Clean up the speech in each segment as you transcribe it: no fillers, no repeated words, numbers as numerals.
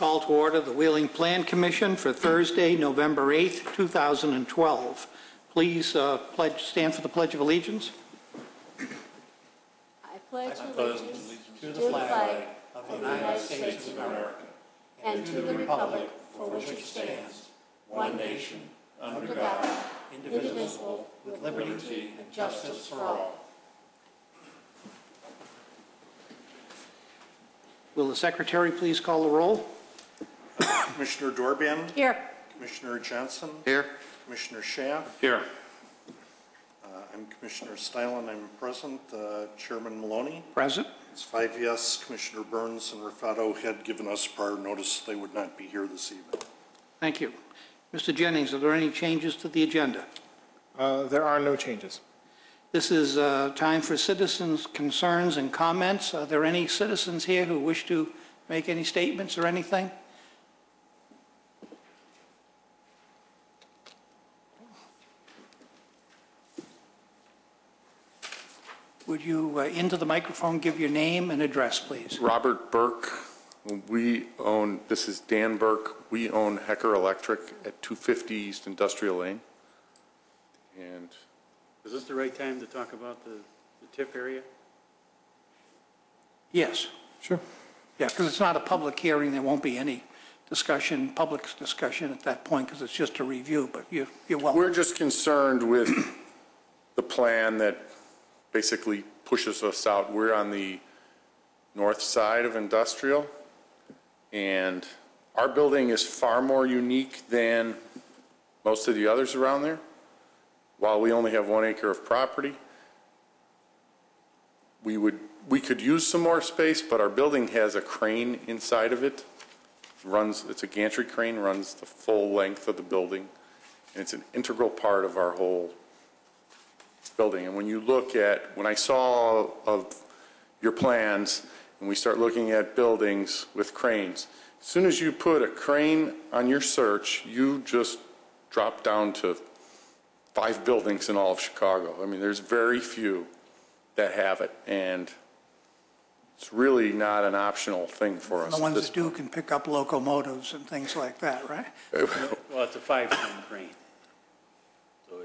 Call to order the Wheeling Plan Commission for Thursday, November 8th, 2012. Please stand for the Pledge of Allegiance. I pledge allegiance to the flag of the United States of America and to the republic for which it stands, one nation, under God, indivisible, with liberty and justice for all. Will the Secretary please call the roll? Commissioner Dorban? Here. Commissioner Johnson? Here. Commissioner Schaaf? Here. I'm Commissioner Stilen. I'm present. Chairman Maloney? Present. It's 5 yes. Commissioner Burns and Rafato had given us prior notice they would not be here this evening. Thank you. Mr. Jennings, are there any changes to the agenda? There are no changes. This is time for citizens' concerns and comments. Are there any citizens here who wish to make any statements or anything? Would you, into the microphone, give your name and address, please? Robert Burke. This is Dan Burke. We own Hecker Electric at 250 East Industrial Lane. And is this the right time to talk about the TIF area? Yes. Sure. Yeah, because it's not a public hearing. There won't be any discussion, public discussion at that point because it's just a review, but you're welcome. we're just concerned with the plan that basically pushes us out. We're on the north side of industrial, and our building is far more unique than most of the others around there. While we only have 1 acre of property, we could use some more space, but our building has a crane inside of it. It's a gantry crane, runs the full length of the building, and it's an integral part of our whole building. And when I saw of your plans and we start looking at buildings with cranes, as soon as you put a crane on your search, you just drop down to 5 buildings in all of Chicago. I mean, there's very few that have it, and it's really not an optional thing for us. The ones that do can pick up locomotives and things like that, right? Well, it's a 5-ton crane. So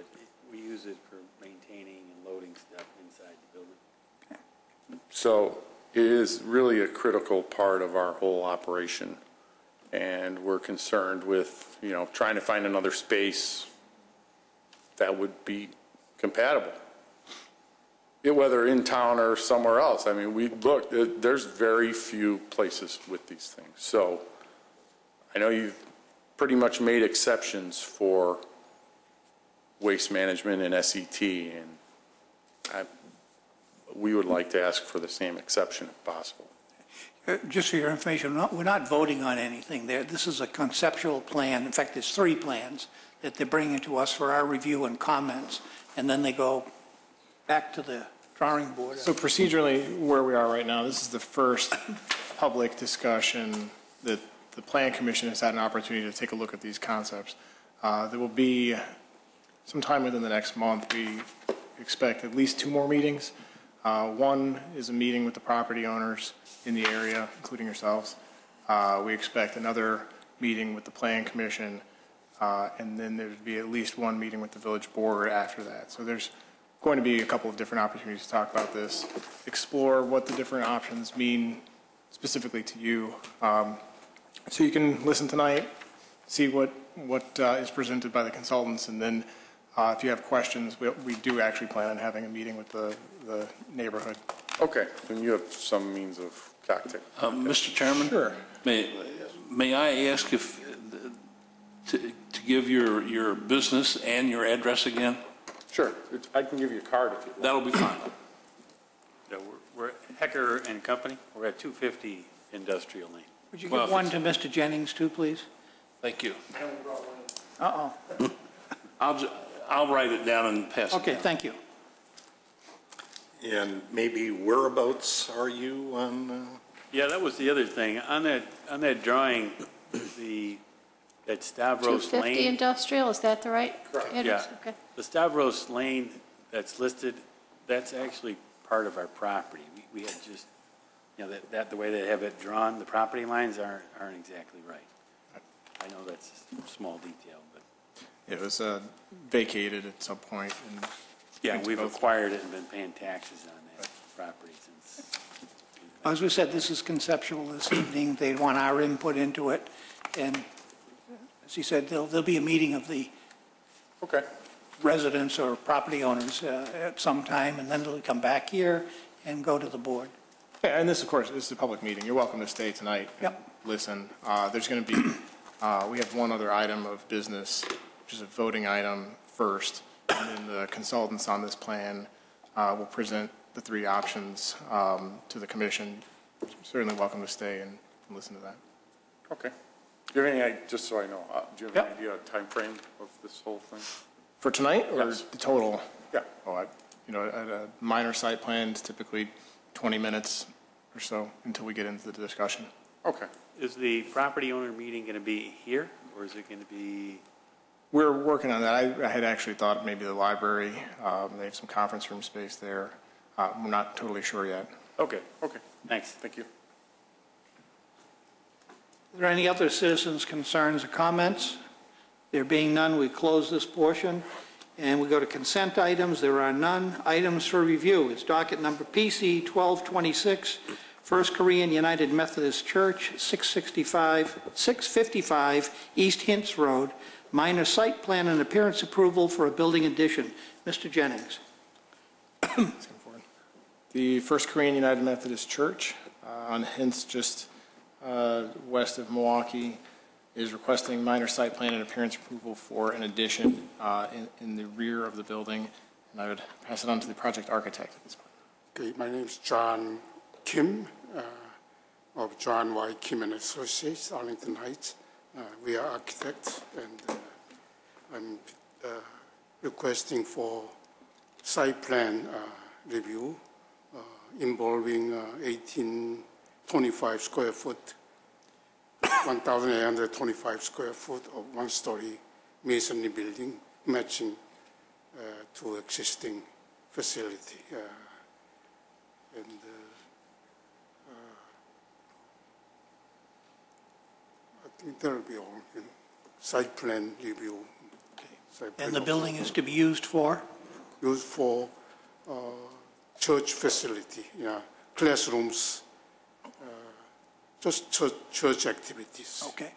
we use it for maintaining and loading stuff inside the building. Okay. So it is really a critical part of our whole operation, and we're concerned with, trying to find another space that would be compatible, whether in town or somewhere else. I mean, we looked, there's very few places with these things. So I know you've pretty much made exceptions for waste management and SET, and we would like to ask for the same exception if possible. Just for your information, we're not voting on anything there. This is a conceptual plan. In fact, there's 3 plans that they're bringing to us for our review and comments, and then they go back to the drawing board. So procedurally, where we are right now, this is the first public discussion that the Plan Commission has had an opportunity to take a look at these concepts. There will be sometime within the next month. We expect at least 2 more meetings. One is a meeting with the property owners in the area, including yourselves. We expect another meeting with the Plan Commission, and then there'd be at least 1 meeting with the village board after that. So there's going to be a couple of different opportunities to talk about this, explore what the different options mean specifically to you. So you can listen tonight, see what is presented by the consultants, and then if you have questions, we do actually plan on having a meeting with the neighborhood. Okay, then you have some means of cocktail. Mr. Chairman? Sure. May I ask if to give your business and your address again? Sure, I can give you a card if you want. That'll be fine. Yeah, we're Hecker and Company. We're at 250 Industrial Lane. Would you give one to Mr. Jennings too, please? Thank you. Uh-oh. I'll write it down and pass it. Okay, down. thank you. And maybe whereabouts are you on? Yeah, that was the other thing. On that drawing, that Stavros 250 Lane. Industrial, is that the right? Correct. Yeah. Okay. The Stavros Lane that's listed, that's actually part of our property. We had just you know, that the way they have it drawn, the property lines aren't exactly right. I know that's a small detail, but. It was vacated at some point, and Yeah, we've acquired it and been paying taxes on that property since. As we said, this is conceptual this evening. They want our input into it. And as he said, there'll be a meeting of the Okay. residents or property owners at some time, and then it'll come back here and go to the board. yeah, and this, of course, is a public meeting. You're welcome to stay tonight. And Yep. listen. There's going to be, we have one other item of business, which is a voting item first, and then the consultants on this plan will present the three options to the commission. Certainly welcome to stay and listen to that. Okay. Do you have any, just so I know, do you have Yep. any idea of timeframe of this whole thing? For tonight or Yes. the total? Yeah. Oh, at a minor site plan, it's typically 20 minutes or so until we get into the discussion. Okay. Is the property owner meeting going to be here, or is it going to be? We're working on that. I had actually thought maybe the library, they have some conference room space there. We're not totally sure yet. Okay, Okay. thanks. Thank you. Are there any other citizens' concerns or comments? There being none, we close this portion, and we go to consent items. There are none. Items for review is docket number PC 1226, First Korean United Methodist Church, 655 East Hintz Road, minor site plan and appearance approval for a building addition. Mr. Jennings. The First Korean United Methodist Church on Hintz, just west of Milwaukee, is requesting minor site plan and appearance approval for an addition in the rear of the building. And I would pass it on to the project architect at this point. Okay, my name is John Kim of John Y. Kim and Associates, Arlington Heights. We are architects, and I'm requesting for site plan review involving 1825 square foot, 1,825 square foot of one-story masonry building matching to existing facility. I think that'll be all in site plan review. Site plan And the building is to be used for? used for church facility, classrooms, just church activities. Okay.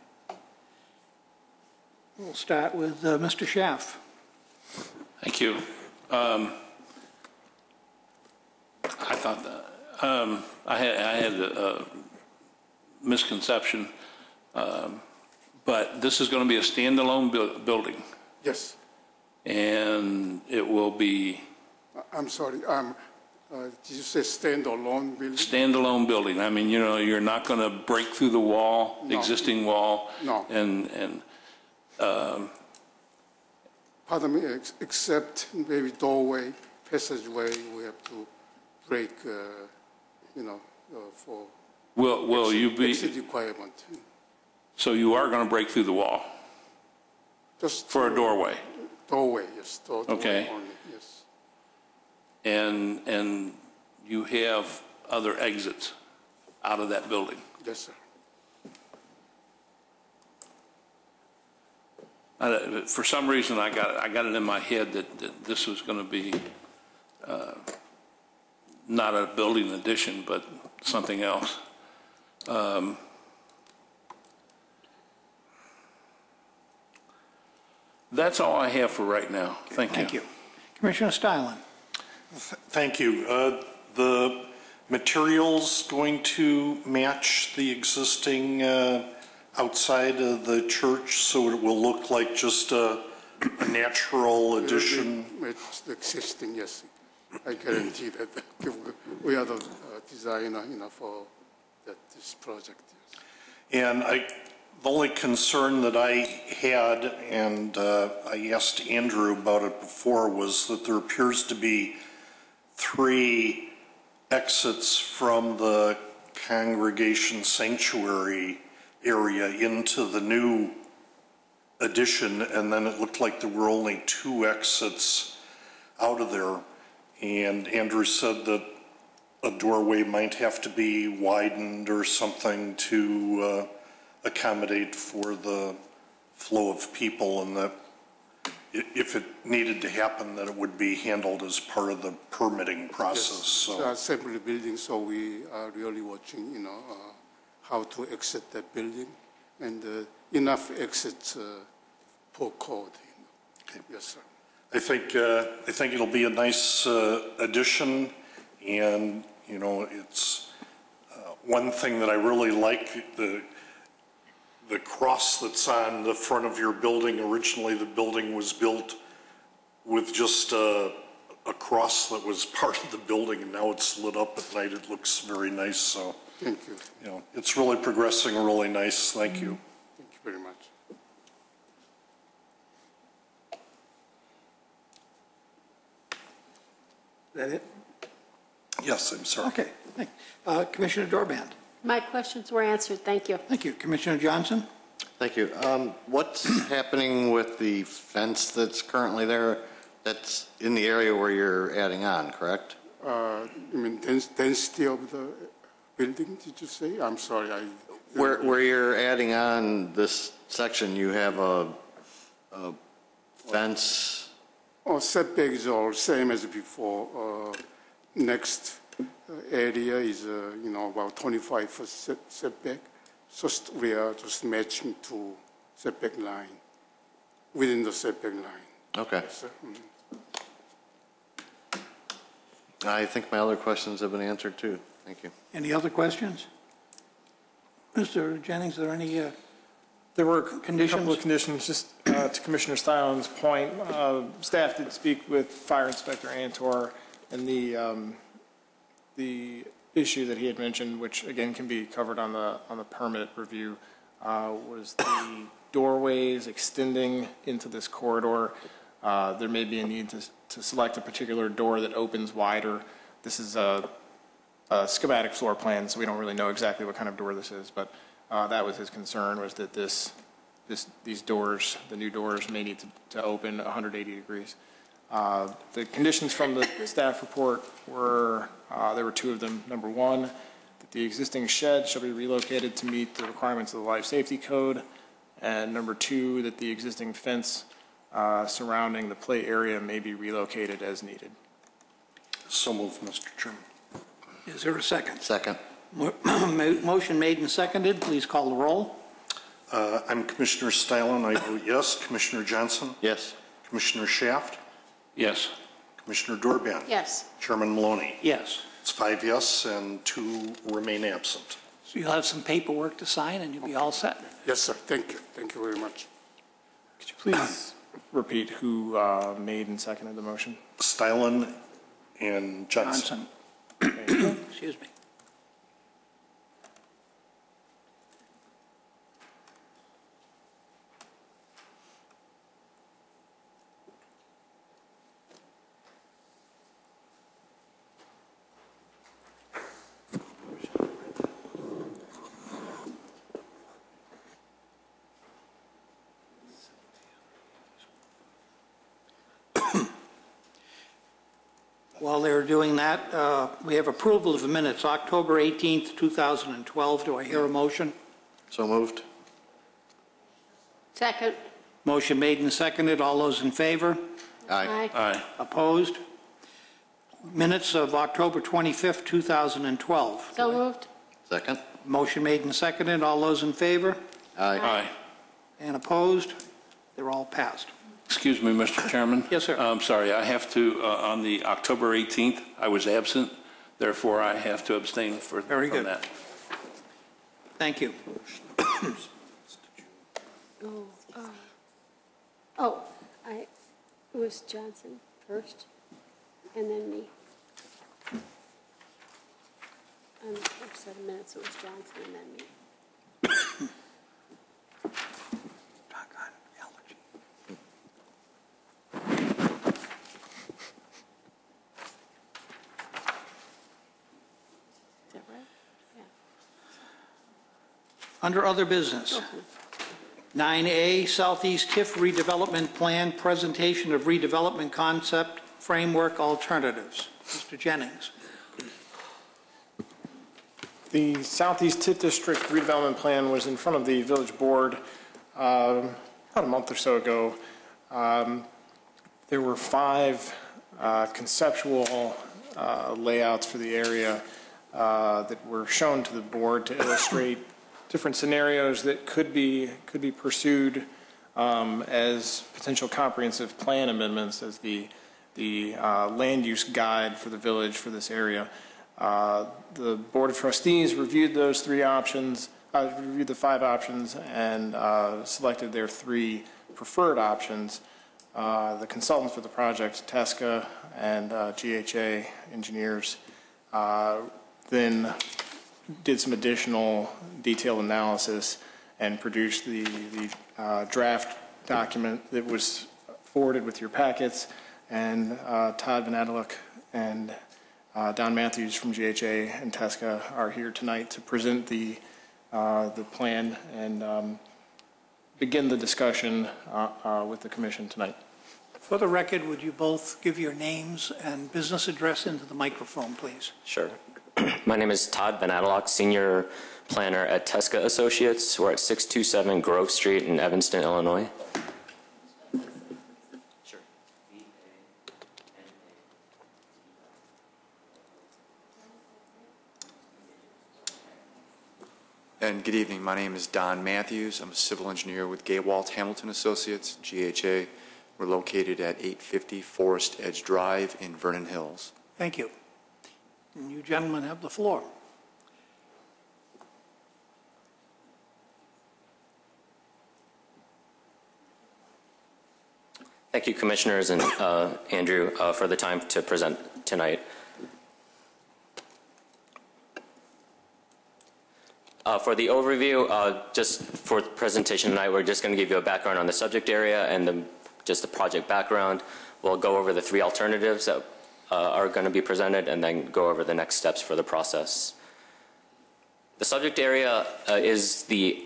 We'll start with Mr. Schaff. Thank you. I thought that, I had a misconception, but this is going to be a standalone building, Yes, and it will be I'm sorry. Did you say standalone building? standalone building. I mean, you're not going to break through the wall, No. existing wall. No. And Pardon me, except maybe doorway, passageway, we have to break, for will you be, exit requirement. so you are going to break through the wall Just for a doorway? doorway, yes. Doorway Okay. only, yes. And you have other exits out of that building? Yes, sir. For some reason, I got it in my head that this was going to be not a building addition, but something else. That's all I have for right now. Thank you. Thank you. Commissioner Stylen. Thank you. The materials going to match the existing outside of the church, so it will look like just a natural addition? It's existing, yes. I guarantee that. We are the designer, for this project. Yes. And the only concern that I had, and I asked Andrew about it before, was that there appears to be 3 exits from the congregation sanctuary area into the new addition, and then it looked like there were only 2 exits out of there. And Andrew said that a doorway might have to be widened or something to accommodate for the flow of people, and that if it needed to happen, that it would be handled as part of the permitting process. So. Assembly building, so we are really watching, how to exit that building, and enough exits per code. Okay. Yes, sir. I think it'll be a nice addition, and it's one thing that I really like, the cross that's on the front of your building. Originally, the building was built with just a cross that was part of the building, and now it's lit up at night. It looks very nice. So, thank you. It's really progressing really nice. Thank you. Thank you very much. Is that it? Yes, I'm sorry. Okay, thank Commissioner Dorband. My questions were answered. Thank you. Thank you. Commissioner Johnson? Thank you. What's happening with the fence that's currently there? That's in the area where you're adding on, correct? You mean density of the building, did you say? I'm sorry. Where you're adding on this section, you have a fence. Setback is all same as before. Next area is, about 25% setback. So we are just matching to setback line, within the setback line. Okay. Yes, sir. I think my other questions have been answered too. Thank you. Any other questions? Mr. Jennings, are there any, There were conditions? a couple of conditions, just to Commissioner Styron's point. Staff did speak with Fire Inspector Antor, and the issue that he had mentioned, which again can be covered on the permit review, was the doorways extending into this corridor. There may be a need to select a particular door that opens wider. This is a schematic floor plan, so we don't really know exactly what kind of door this is, but that was his concern, was that these doors, the new doors, may need to open 180 degrees. The conditions from the staff report were, there were two of them. Number one, that the existing shed shall be relocated to meet the requirements of the Life Safety Code. And number two, that the existing fence surrounding the play area may be relocated as needed. So moved, Mr. Chairman. is there a second? Second. Motion made and seconded. Please call the roll. I'm Commissioner Stylin. I vote yes. Commissioner Johnson? Yes. Commissioner Shaft? Yes. Commissioner Dorband? Yes. Chairman Maloney? Yes. It's 5 yes and 2 remain absent. So you'll have some paperwork to sign and you'll be all set. Yes, sir. Thank you. Thank you very much. Could you please repeat who made and seconded the motion? Stylin and Johnson. Excuse me. While they're doing that, we have approval of the minutes, October 18th, 2012. Do I hear a motion? So moved. Second. Motion made and seconded. All those in favor? Aye. Aye. Opposed? Minutes of October 25th, 2012. So moved. Second. Motion made and seconded. All those in favor? Aye. Aye. And opposed? They're all passed. Excuse me, Mr. Chairman? Yes, sir. I'm sorry, I have to, on the October 18th, I was absent, therefore I have to abstain from Very good. that. Thank you. It was Johnson first, and then me. On the first set of minutes, it was Johnson and then me. Doggone allergy. Is that right? Yeah. Under other business, 9A, Southeast TIF redevelopment plan, presentation of redevelopment concept, framework alternatives. Mr. Jennings. The Southeast TIF District redevelopment plan was in front of the village board about a month or so ago. There were 5 conceptual layouts for the area that were shown to the board to illustrate different scenarios that could be pursued as potential comprehensive plan amendments as the land use guide for the village for this area. The Board of Trustees reviewed those 3 options, reviewed the 5 options, and selected their 3 preferred options. The consultants for the project, Tesca and GHA engineers, then did some additional detailed analysis and produced the draft document that was forwarded with your packets. And Todd Van Adelijk and Don Matthews from GHA and Tesca are here tonight to present the plan and begin the discussion with the commission tonight. For the record, would you both give your names and business address into the microphone, please? Sure. My name is Todd Van Adelijk, Senior Planner at Tesca Associates. We're at 627 Grove Street in Evanston, Illinois. Sure. And good evening. My name is Don Matthews. I'm a civil engineer with Gaywalt Hamilton Associates, GHA. We're located at 850 Forest Edge Drive in Vernon Hills. Thank you. And you gentlemen have the floor. Thank you, Commissioners and Andrew, for the time to present tonight. For the overview, just for the presentation tonight, we're just going to give you a background on the subject area and just the project background. We'll go over the 3 alternatives that are going to be presented and then go over the next steps for the process. The subject area is the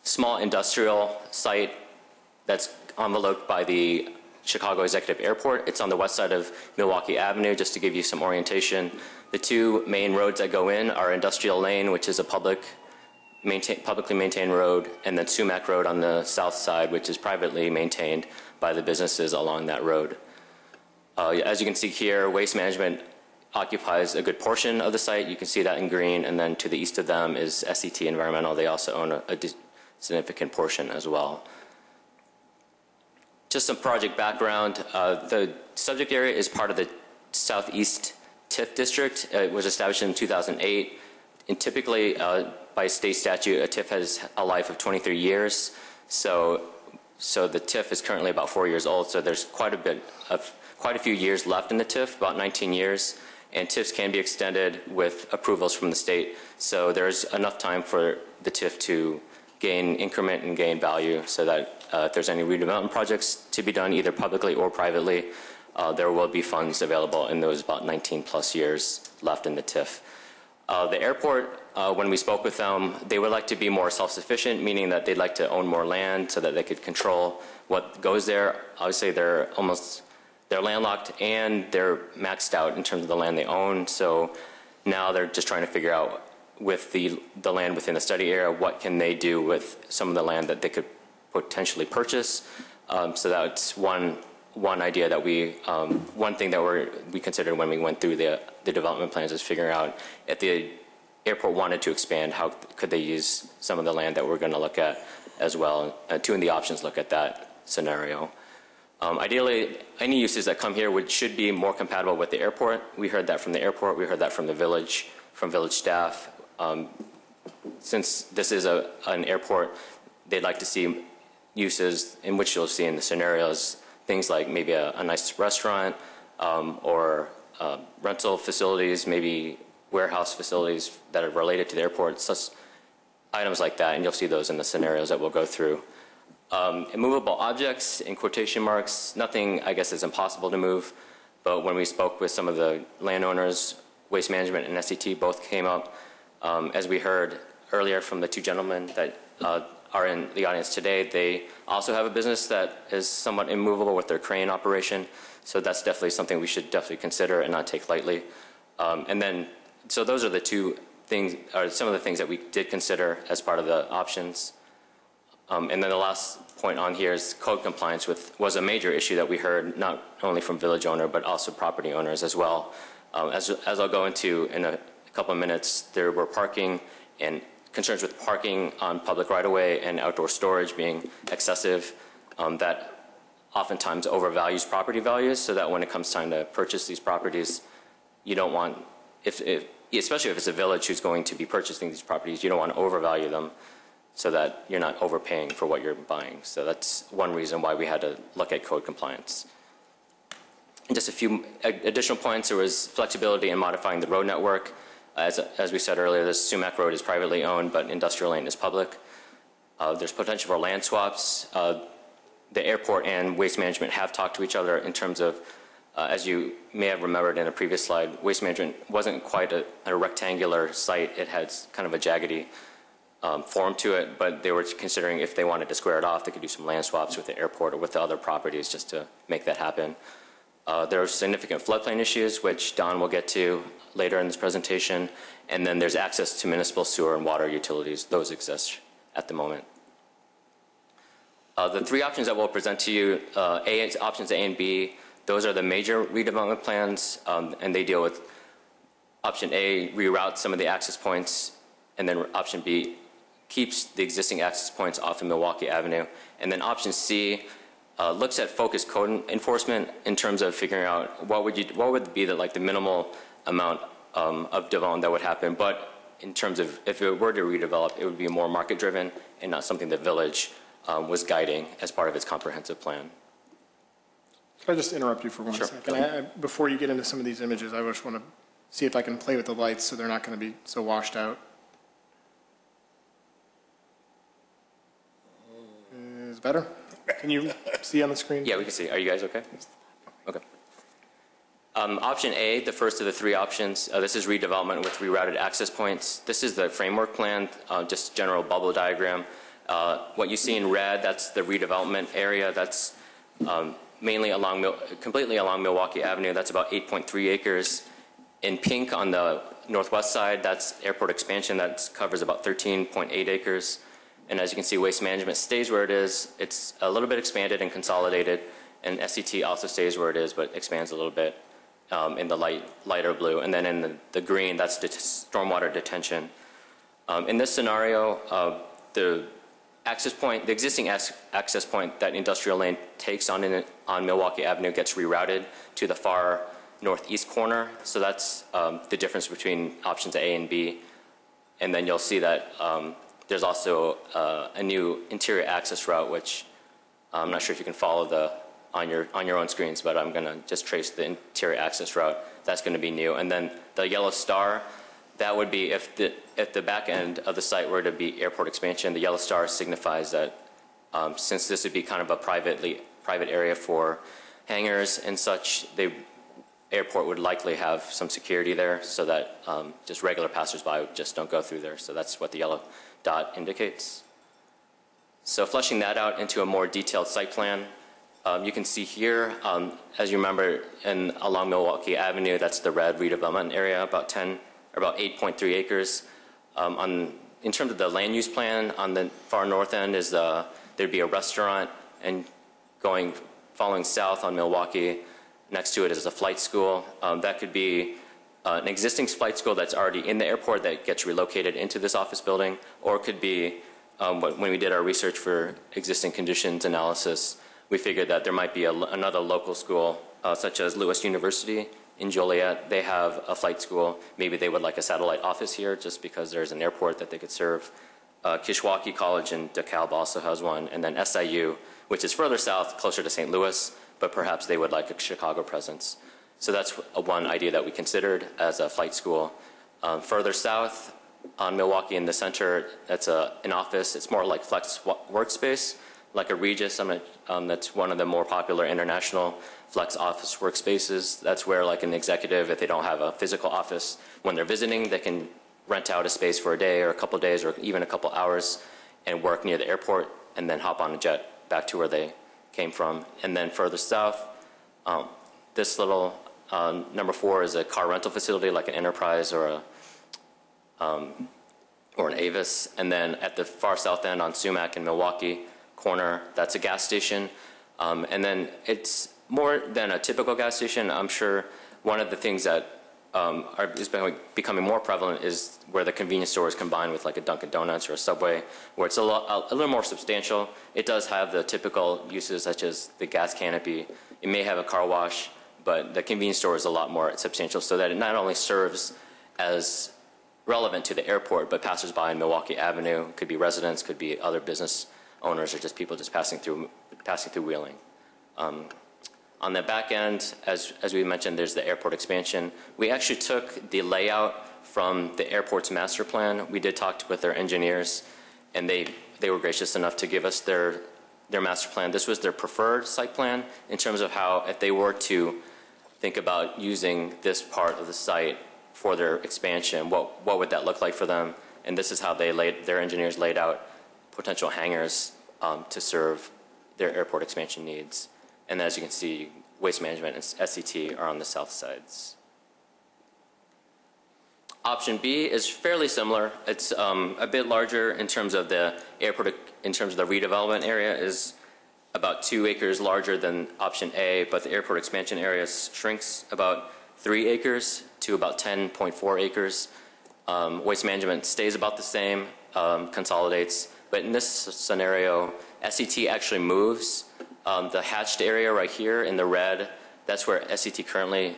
small industrial site that's enveloped by the Chicago Executive Airport. It's on the west side of Milwaukee Avenue, just to give you some orientation. The 2 main roads that go in are Industrial Lane, which is a publicly maintained road, and then Sumac Road on the south side, which is privately maintained by the businesses along that road. As you can see here, Waste Management occupies a good portion of the site. You can see that in green, and then to the east of them is SET Environmental. They also own a significant portion as well. Just some project background. The subject area is part of the Southeast TIF District. It was established in 2008. And typically, by state statute, a TIF has a life of 23 years. So the TIF is currently about 4 years old. So there's quite a few years left in the TIF, about 19 years. And TIFs can be extended with approvals from the state. So there's enough time for the TIF to gain increment and gain value, so that if there's any redevelopment projects to be done either publicly or privately, there will be funds available in those about 19 plus years left in the TIF. The airport, when we spoke with them, they would like to be more self-sufficient, meaning that they'd like to own more land so that they could control what goes there. Obviously, they're landlocked and they're maxed out in terms of the land they own. So now they're just trying to figure out, with the land within the study area, what can they do with some of the land that they could potentially purchase. So that's one idea that one thing that we considered when we went through the development plans, is figuring out if the airport wanted to expand, how could they use some of the land that we're going to look at as well. 2 of the options look at that scenario. Ideally, any uses that come here should be more compatible with the airport. We heard that from the airport. We heard that from the village, from village staff. Since this is an airport, they'd like to see uses in which you'll see in the scenarios, things like maybe a nice restaurant or rental facilities, maybe warehouse facilities that are related to the airport, such items like that, and you'll see those in the scenarios that we'll go through. Immovable objects, in quotation marks, nothing I guess is impossible to move, but when we spoke with some of the landowners, Waste Management and SET both came up. As we heard earlier from the 2 gentlemen that are in the audience today, they also have a business that is somewhat immovable with their crane operation. So that's definitely something we should definitely consider and not take lightly. So those are the 2 things, or some of the things that we did consider as part of the options. And then the last point on here is code compliance was a major issue that we heard not only from village owner but also property owners as well. As I'll go into in a couple of minutes, there were parking and concerns with parking on public right-of-way and outdoor storage being excessive. That oftentimes overvalues property values, so that when it comes time to purchase these properties, you don't want, especially if it's a village who's going to be purchasing these properties, you don't want to overvalue them so that you're not overpaying for what you're buying. So that's one reason why we had to look at code compliance. And just a few additional points. There was flexibility in modifying the road network. As we said earlier, this Sumac Road is privately owned, but Industrial Lane is public. There's potential for land swaps. The airport and Waste Management have talked to each other in terms of, as you may have remembered in a previous slide, Waste Management wasn't quite a rectangular site. It had kind of a jaggedy form to it, but they were considering if they wanted to square it off, they could do some land swaps with the airport or with the other properties just to make that happen. There are significant floodplain issues, which Don will get to later in this presentation, and then there's access to municipal sewer and water utilities. Those exist at the moment. The three options that we'll present to you, options A and B, those are the major redevelopment plans, and they deal with option A, reroute some of the access points, and then option B keeps the existing access points off of Milwaukee Avenue, and then option C looks at focused code enforcement in terms of figuring out what would be the minimal amount of development that would happen, but in terms of if it were to redevelop, it would be more market driven and not something the village was guiding as part of its comprehensive plan. Can I just interrupt you for one Sure. second? Before you get into some of these images, I just want to see if I can play with the lights so they're not going to be so washed out. Is it better? Can you see on the screen? Yeah, we can see. Are you guys okay? Okay. Option A, the first of the three options, this is redevelopment with rerouted access points. This is the framework plan, just general bubble diagram. What you see in red, that's the redevelopment area. That's mainly completely along Milwaukee Avenue. That's about 8.3 acres. In pink on the northwest side, that's airport expansion. That covers about 13.8 acres. And as you can see, Waste Management stays where it is. It's a little bit expanded and consolidated. And SCT also stays where it is, but expands a little bit in the lighter blue. And then in the green, that's stormwater detention. In this scenario, the existing access point that Industrial Lane takes on Milwaukee Avenue gets rerouted to the far northeast corner. So that's the difference between options A and B. And then you'll see that there's also a new interior access route, which I'm not sure if you can follow on your own screens, but I'm going to just trace the interior access route. That's going to be new. And then the yellow star, that would be if the back end of the site were to be airport expansion. The yellow star signifies that since this would be kind of a private area for hangars and such, the airport would likely have some security there so that just regular passersby just don't go through there. So that's what the yellow dot indicates. So fleshing that out into a more detailed site plan, you can see here, as you remember, along Milwaukee Avenue, that's the red redevelopment area, about 8.3 acres. In terms of the land use plan, on the far north end is there'd be a restaurant, and following south on Milwaukee, next to it is a flight school. That could be an existing flight school that's already in the airport that gets relocated into this office building, or it could be, when we did our research for existing conditions analysis, we figured that there might be another local school, such as Lewis University in Joliet. They have a flight school. Maybe they would like a satellite office here just because there's an airport that they could serve. Kishwaukee College in DeKalb also has one, and then SIU, which is further south, closer to St. Louis, but perhaps they would like a Chicago presence. So that's one idea that we considered as a flight school. Further south on Milwaukee in the center, that's an office. It's more like flex workspace, like a Regus. That's one of the more popular international flex office workspaces. That's where like an executive, if they don't have a physical office, when they're visiting, they can rent out a space for a day or a couple of days or even a couple hours and work near the airport and then hop on a jet back to where they came from. And then further south, this little number 4 is a car rental facility like an Enterprise or or an Avis. And then at the far south end on Sumac and Milwaukee corner, that's a gas station. And then it's more than a typical gas station. I'm sure one of the things that is becoming more prevalent is where the convenience store is combined with like a Dunkin' Donuts or a Subway, where it's a little more substantial. It does have the typical uses such as the gas canopy. It may have a car wash, but the convenience store is a lot more substantial, so that it not only serves as relevant to the airport, but passersby on Milwaukee Avenue, could be residents, could be other business owners, or just people just passing through Wheeling. On the back end, as we mentioned, there's the airport expansion. We actually took the layout from the airport's master plan. We did talk with their engineers, and they were gracious enough to give us their master plan. This was their preferred site plan in terms of how, if they were to think about using this part of the site for their expansion, what would that look like for them? And this is how their engineers laid out potential hangars to serve their airport expansion needs. And as you can see, Waste Management and SCT are on the south sides. Option B is fairly similar. It's a bit larger in terms of the airport, in terms of the redevelopment area is about 2 acres larger than option A, but the airport expansion area shrinks about 3 acres to about 10.4 acres. Waste Management stays about the same, consolidates, but in this scenario, SCT actually moves. The hatched area right here in the red, that's where SCT currently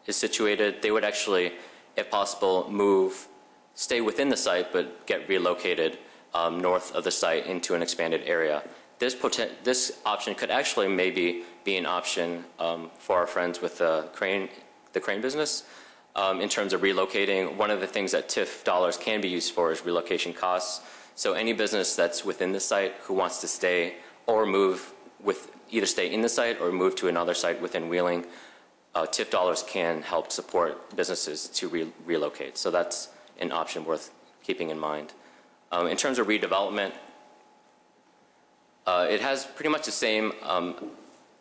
is situated. They would actually, if possible, stay within the site, but get relocated north of the site into an expanded area. This option could actually maybe be an option for our friends with the crane business in terms of relocating. One of the things that TIF dollars can be used for is relocation costs. So any business that's within the site who wants to stay or move either stay in the site or move to another site within Wheeling, TIF dollars can help support businesses to relocate. So that's an option worth keeping in mind. In terms of redevelopment, it has pretty much the same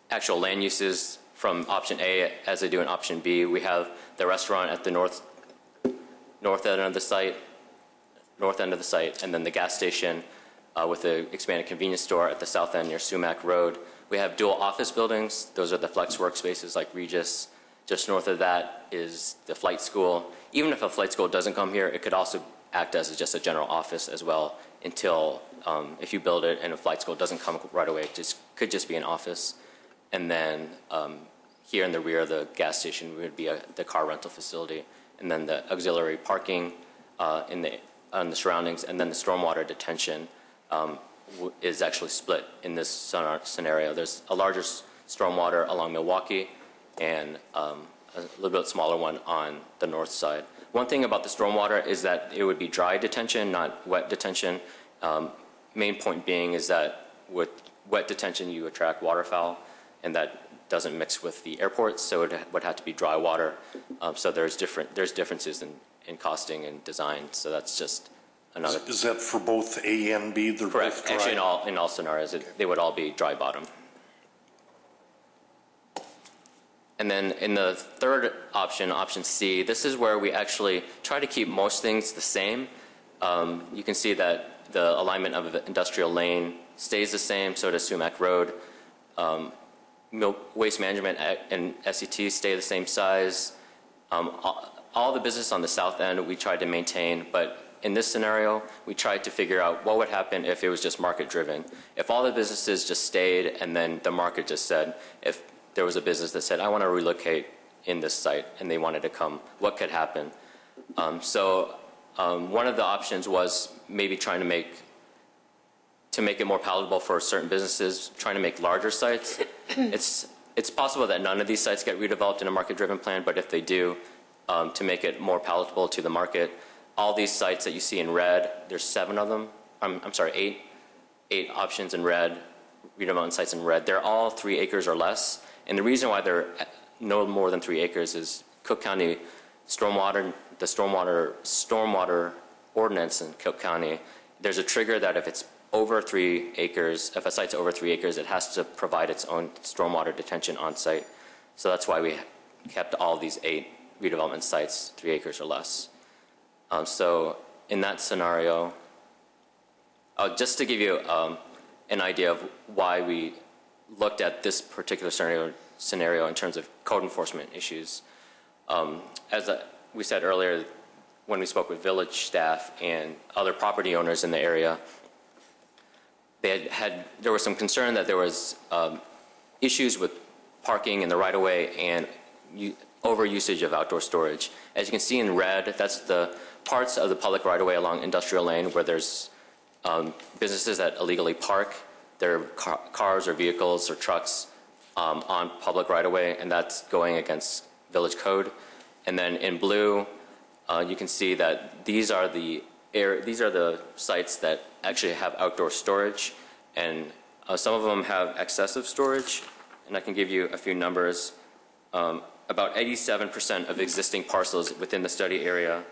actual land uses from option A as they do in option B. We have the restaurant at the north end of the site, and then the gas station with the expanded convenience store at the south end near Sumac Road. We have dual office buildings. Those are the flex workspaces like Regis. Just north of that is the flight school. Even if a flight school doesn't come here, it could also act as just a general office as well until, if you build it and a flight school doesn't come right away, it could just be an office. And then here in the rear of the gas station would be the car rental facility, and then the auxiliary parking on the surroundings, and then the stormwater detention is actually split in this scenario. There's a larger stormwater along Milwaukee and a little bit smaller one on the north side. One thing about the stormwater is that it would be dry detention, not wet detention. Main point being is that with wet detention you attract waterfowl, and that doesn't mix with the airport, so it would have to be dry water. So there's differences in costing and design. So that's just another. Is that for both A and B? They're correct. Both dry? Actually, in all scenarios, they would all be dry bottom. And then in the third option, option C, this is where we actually try to keep most things the same. You can see that the alignment of the industrial lane stays the same, so does Sumac Road. Waste Management and SCT stay the same size. All the business on the south end we tried to maintain, but in this scenario, we tried to figure out what would happen if it was just market driven. If all the businesses just stayed and then the market just said, if there was a business that said, I want to relocate in this site and they wanted to come, what could happen? One of the options was maybe trying to make it more palatable for certain businesses, trying to make larger sites. It's possible that none of these sites get redeveloped in a market-driven plan, but if they do, to make it more palatable to the market, all these sites that you see in red, there's 7 of them. I'm sorry, 8 options in red, redevelopment sites in red. They're all 3 acres or less, and the reason why they're no more than 3 acres is Cook County stormwater ordinance in Cook County. There's a trigger that if it's over 3 acres, if a site's over 3 acres, it has to provide its own stormwater detention on site. So that's why we kept all these 8 redevelopment sites 3 acres or less. So in that scenario, just to give you an idea of why we looked at this particular scenario in terms of code enforcement issues. As we said earlier, when we spoke with village staff and other property owners in the area, there was some concern that there was issues with parking in the right-of-way and over-usage of outdoor storage. As you can see in red, that's the parts of the public right-of-way along Industrial Lane where there's businesses that illegally park their cars or vehicles or trucks on public right-of-way, and that's going against village code. And then in blue, you can see that these are the sites that actually have outdoor storage, and some of them have excessive storage. And I can give you a few numbers. About 87% of existing parcels within the study area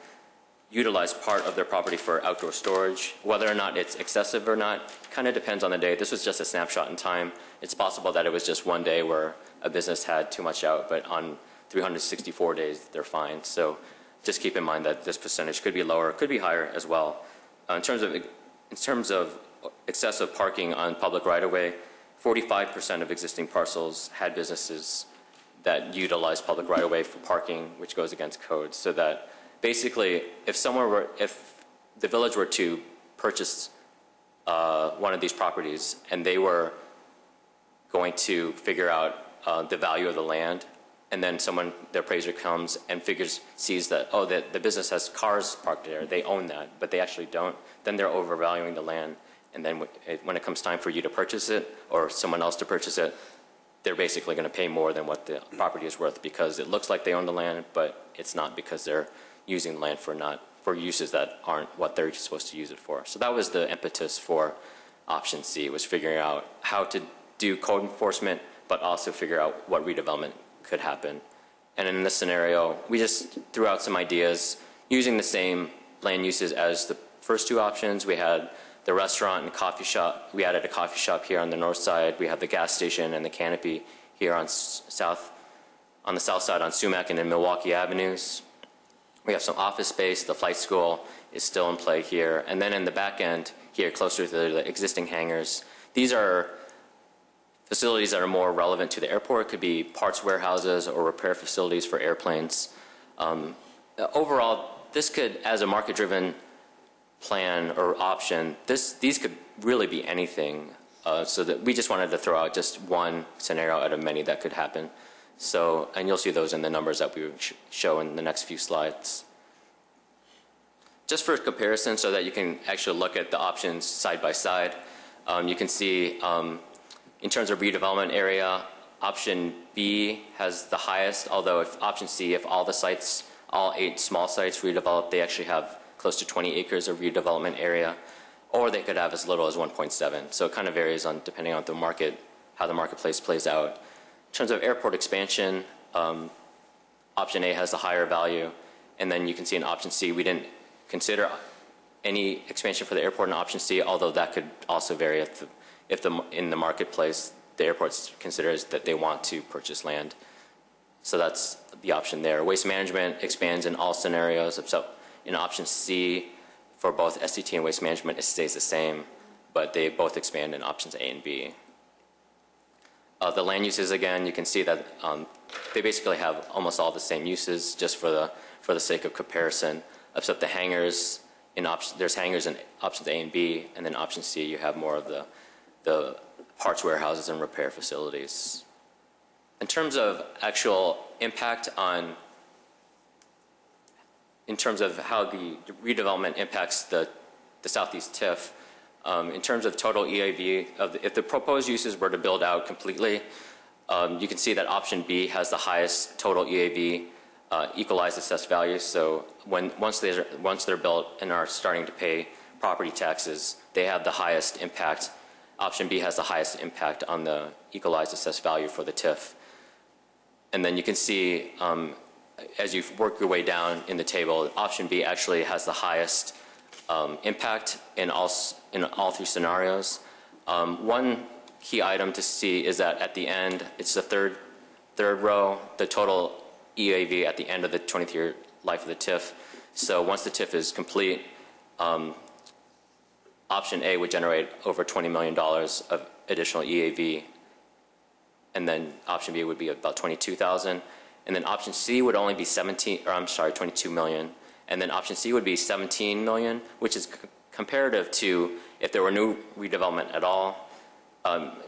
utilize part of their property for outdoor storage. Whether or not it's excessive or not kind of depends on the day. This was just a snapshot in time. It's possible that it was just one day where a business had too much out, but on 364 days, they're fine. So just keep in mind that this percentage could be lower, could be higher as well. In terms of excessive parking on public right-of-way, 45% of existing parcels had businesses that utilize public right-of-way for parking, which goes against code. So that basically, if the village were to purchase one of these properties and they were going to figure out the value of the land, and then the appraiser comes and sees that, oh, the business has cars parked there, they own that, but they actually don't, then they're overvaluing the land. And then when it comes time for you to purchase it or someone else to purchase it, they're basically going to pay more than what the property is worth because it looks like they own the land, but it's not because they're using the land for uses that aren't what they're supposed to use it for. So that was the impetus for option C, was figuring out how to do code enforcement, but also figure out what redevelopment could happen. And in this scenario, we just threw out some ideas using the same land uses as the first two options. We had the restaurant and coffee shop. We added a coffee shop here on the north side. We have the gas station and the canopy here on the south side on Sumac and in Milwaukee Avenues. We have some office space. The flight school is still in play here. And then in the back end here, closer to the existing hangars, these are facilities that are more relevant to the airport. It could be parts warehouses or repair facilities for airplanes. Overall, this could, as a market-driven plan or option, these could really be anything. So that we just wanted to throw out just one scenario out of many that could happen. So, and you'll see those in the numbers that we show in the next few slides. Just for comparison, so that you can actually look at the options side by side, you can see in terms of redevelopment area, option B has the highest, although if option C, if all the sites, all 8 small sites redeveloped, they actually have close to 20 acres of redevelopment area, or they could have as little as 1.7. So it kind of varies on depending on the market, how the marketplace plays out. In terms of airport expansion, option A has the higher value, and then you can see in option C, we didn't consider any expansion for the airport in option C, although that could also vary if in the marketplace, the airport considers that they want to purchase land. So that's the option there. Waste management expands in all scenarios, except in option C, for both SCT and waste management, it stays the same, but they both expand in options A and B. The land uses, again, you can see that they basically have almost all the same uses, just for the sake of comparison, except the hangars, there's hangars in options A and B, and then option C, you have more of the parts warehouses and repair facilities. In terms of actual impact in terms of how the redevelopment impacts the Southeast TIF, in terms of total EAV, if the proposed uses were to build out completely, you can see that option B has the highest total EAV, equalized assessed value. So once they're built and are starting to pay property taxes, they have the highest impact. Option B has the highest impact on the equalized assessed value for the TIF. And then you can see, as you work your way down in the table, option B actually has the highest impact in all 3 scenarios. One key item to see is that at the end, it's the third row, the total EAV at the end of the 20th year life of the TIF. So once the TIF is complete, option A would generate over $20 million of additional EAV, and then option B would be about 22,000, and then option C would only be 22 million, and then option C would be 17 million, which is comparative to if there were no redevelopment at all.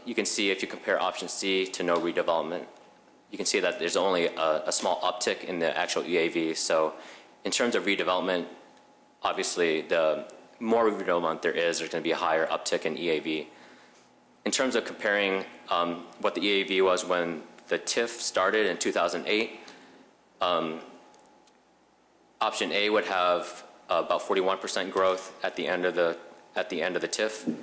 You can see if you compare option C to no redevelopment, you can see that there's only a small uptick in the actual EAV. So in terms of redevelopment, obviously the more redevelopment there's going to be a higher uptick in EAV. In terms of comparing what the EAV was when the TIF started in 2008, option A would have about 41% growth at the end of the TIF.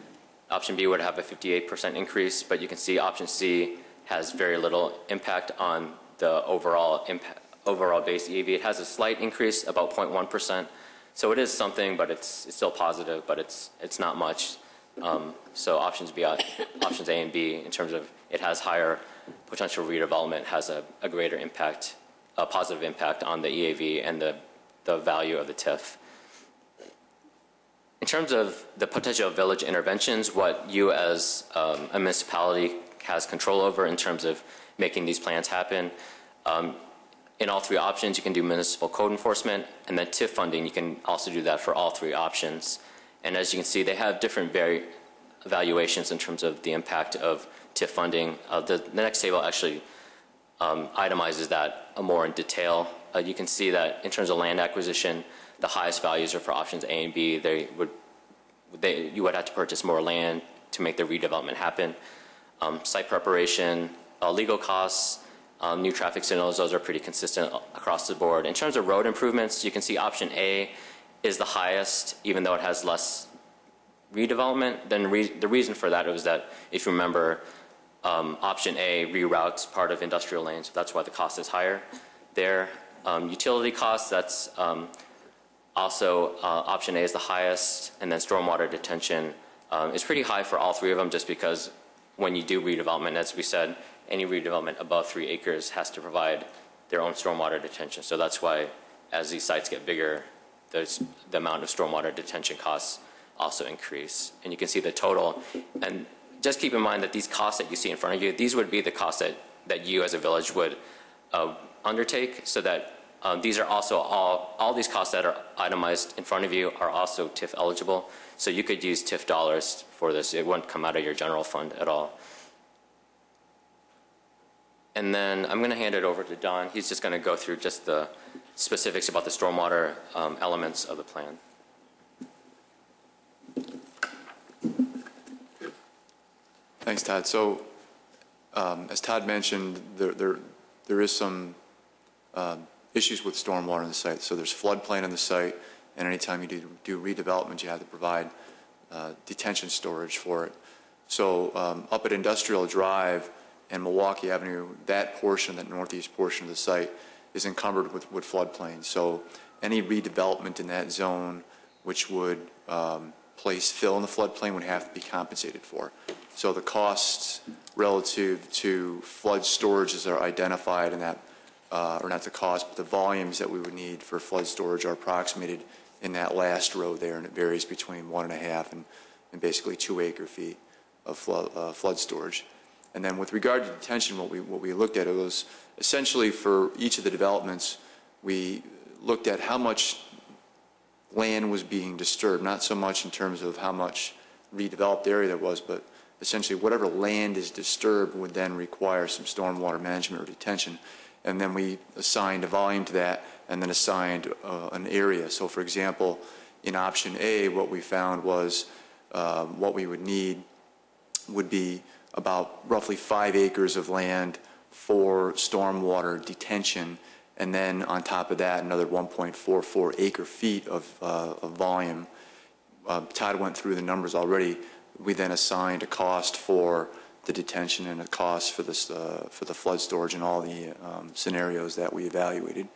Option B would have a 58% increase, but you can see option C has very little impact on the overall base EAV. It has a slight increase, about 0.1%. So it is something, but it's still positive, but it's not much. So options A and B, in terms of it has higher potential redevelopment, has a greater impact, a positive impact on the EAV and the value of the TIF. In terms of the potential village interventions, what you as a municipality has control over in terms of making these plans happen, in all three options you can do municipal code enforcement, and then TIF funding you can also do that for all three options. And as you can see, they have different evaluations in terms of the impact of TIF funding. The next table actually itemizes that more in detail. You can see that in terms of land acquisition, the highest values are for options A and B. You would have to purchase more land to make the redevelopment happen. Site preparation, legal costs, new traffic signals, those are pretty consistent across the board. In terms of road improvements, you can see option A is the highest, even though it has less redevelopment. Then the reason for that was that, if you remember, option A reroutes part of industrial lanes, so that's why the cost is higher there. Utility costs, that's also option A is the highest, and then stormwater detention is pretty high for all three of them, just because when you do redevelopment, as we said, any redevelopment above 3 acres has to provide their own stormwater detention. So that's why, as these sites get bigger, the amount of stormwater detention costs also increase. And you can see the total. And just keep in mind that these costs that you see in front of you, these would be the costs that you as a village would undertake, so that these are also all these costs that are itemized in front of you are also TIF eligible. So you could use TIF dollars for this. It wouldn't come out of your general fund at all. And then I'm going to hand it over to Don. He's just going to go through just the specifics about the stormwater elements of the plan. Thanks, Todd. So, as Todd mentioned, there is some issues with stormwater on the site. So there's floodplain on the site, and anytime you do redevelopment, you have to provide detention storage for it. So up at Industrial Drive and Milwaukee Avenue, that portion, that northeast portion of the site, is encumbered with floodplain. So any redevelopment in that zone, which would place fill in the floodplain, would have to be compensated for. So the costs relative to flood storages are identified in that, or not the cost, but the volumes that we would need for flood storage are approximated in that last row there, and it varies between 1.5 and basically 2 acre feet of flood storage. And then with regard to detention, what we looked at, it was essentially for each of the developments, we looked at how much land was being disturbed, not so much in terms of how much redeveloped area there was, but essentially whatever land is disturbed would then require some stormwater management or detention. And then we assigned a volume to that, and then assigned an area. So for example, in option A, what we found was what we would need would be about roughly 5 acres of land for stormwater detention, and then on top of that, another 1.44 acre feet of volume. Todd went through the numbers already. We then assigned a cost for the detention and a cost for the flood storage and all the scenarios that we evaluated.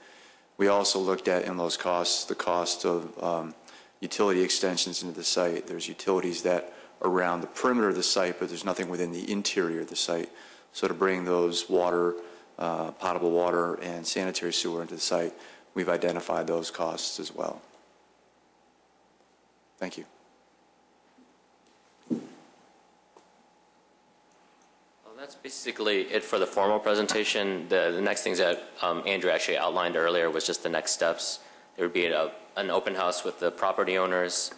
We also looked at in those costs the cost of utility extensions into the site. There's utilities that are around the perimeter of the site, but there's nothing within the interior of the site. So to bring those water, potable water and sanitary sewer into the site we've identified those costs as well. Thank you. Well, that's basically it for the formal presentation. The next things that Andrew actually outlined earlier was just the next steps. There would be an open house with the property owners,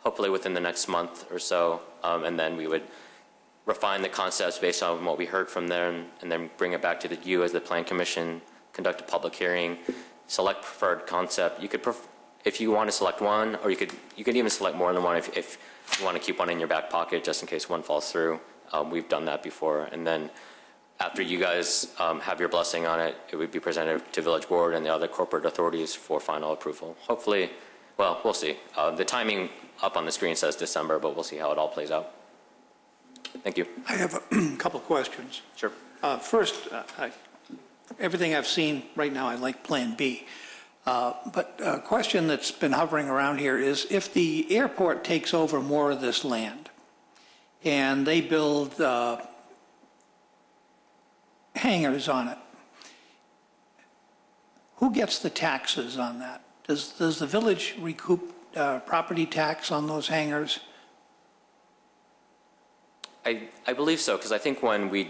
hopefully within the next month or so, and then we would refine the concepts based on what we heard from them, and then bring it back to you as the Plan Commission, conduct a public hearing, select preferred concept. You could, if you want to select one, or you could even select more than one if you want to keep one in your back pocket just in case one falls through. We've done that before, and then after you guys have your blessing on it, it would be presented to Village Board and the other corporate authorities for final approval. Hopefully, well, we'll see. The timing up on the screen says December, but we'll see how it all plays out. Thank you. I have a couple of questions. Sure. First, everything I've seen right now, I like Plan B. But a question that's been hovering around here is if the airport takes over more of this land and they build hangars on it, who gets the taxes on that? Does the village recoup property tax on those hangars? I believe so, because I think when we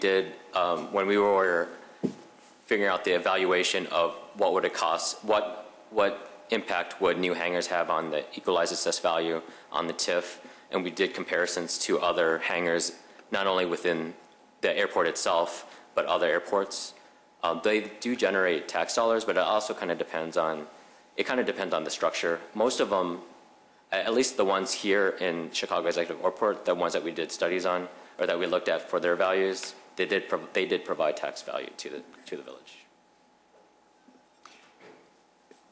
were figuring out the evaluation of what would it cost, what impact would new hangars have on the equalized assessed value on the TIF, and we did comparisons to other hangars, not only within the airport itself, but other airports. They do generate tax dollars, but it also kind of depends on the structure. Most of them, at least the ones here in Chicago Executive Airport, the ones that we did studies on, or that we looked at for their values, they did provide tax value to the village.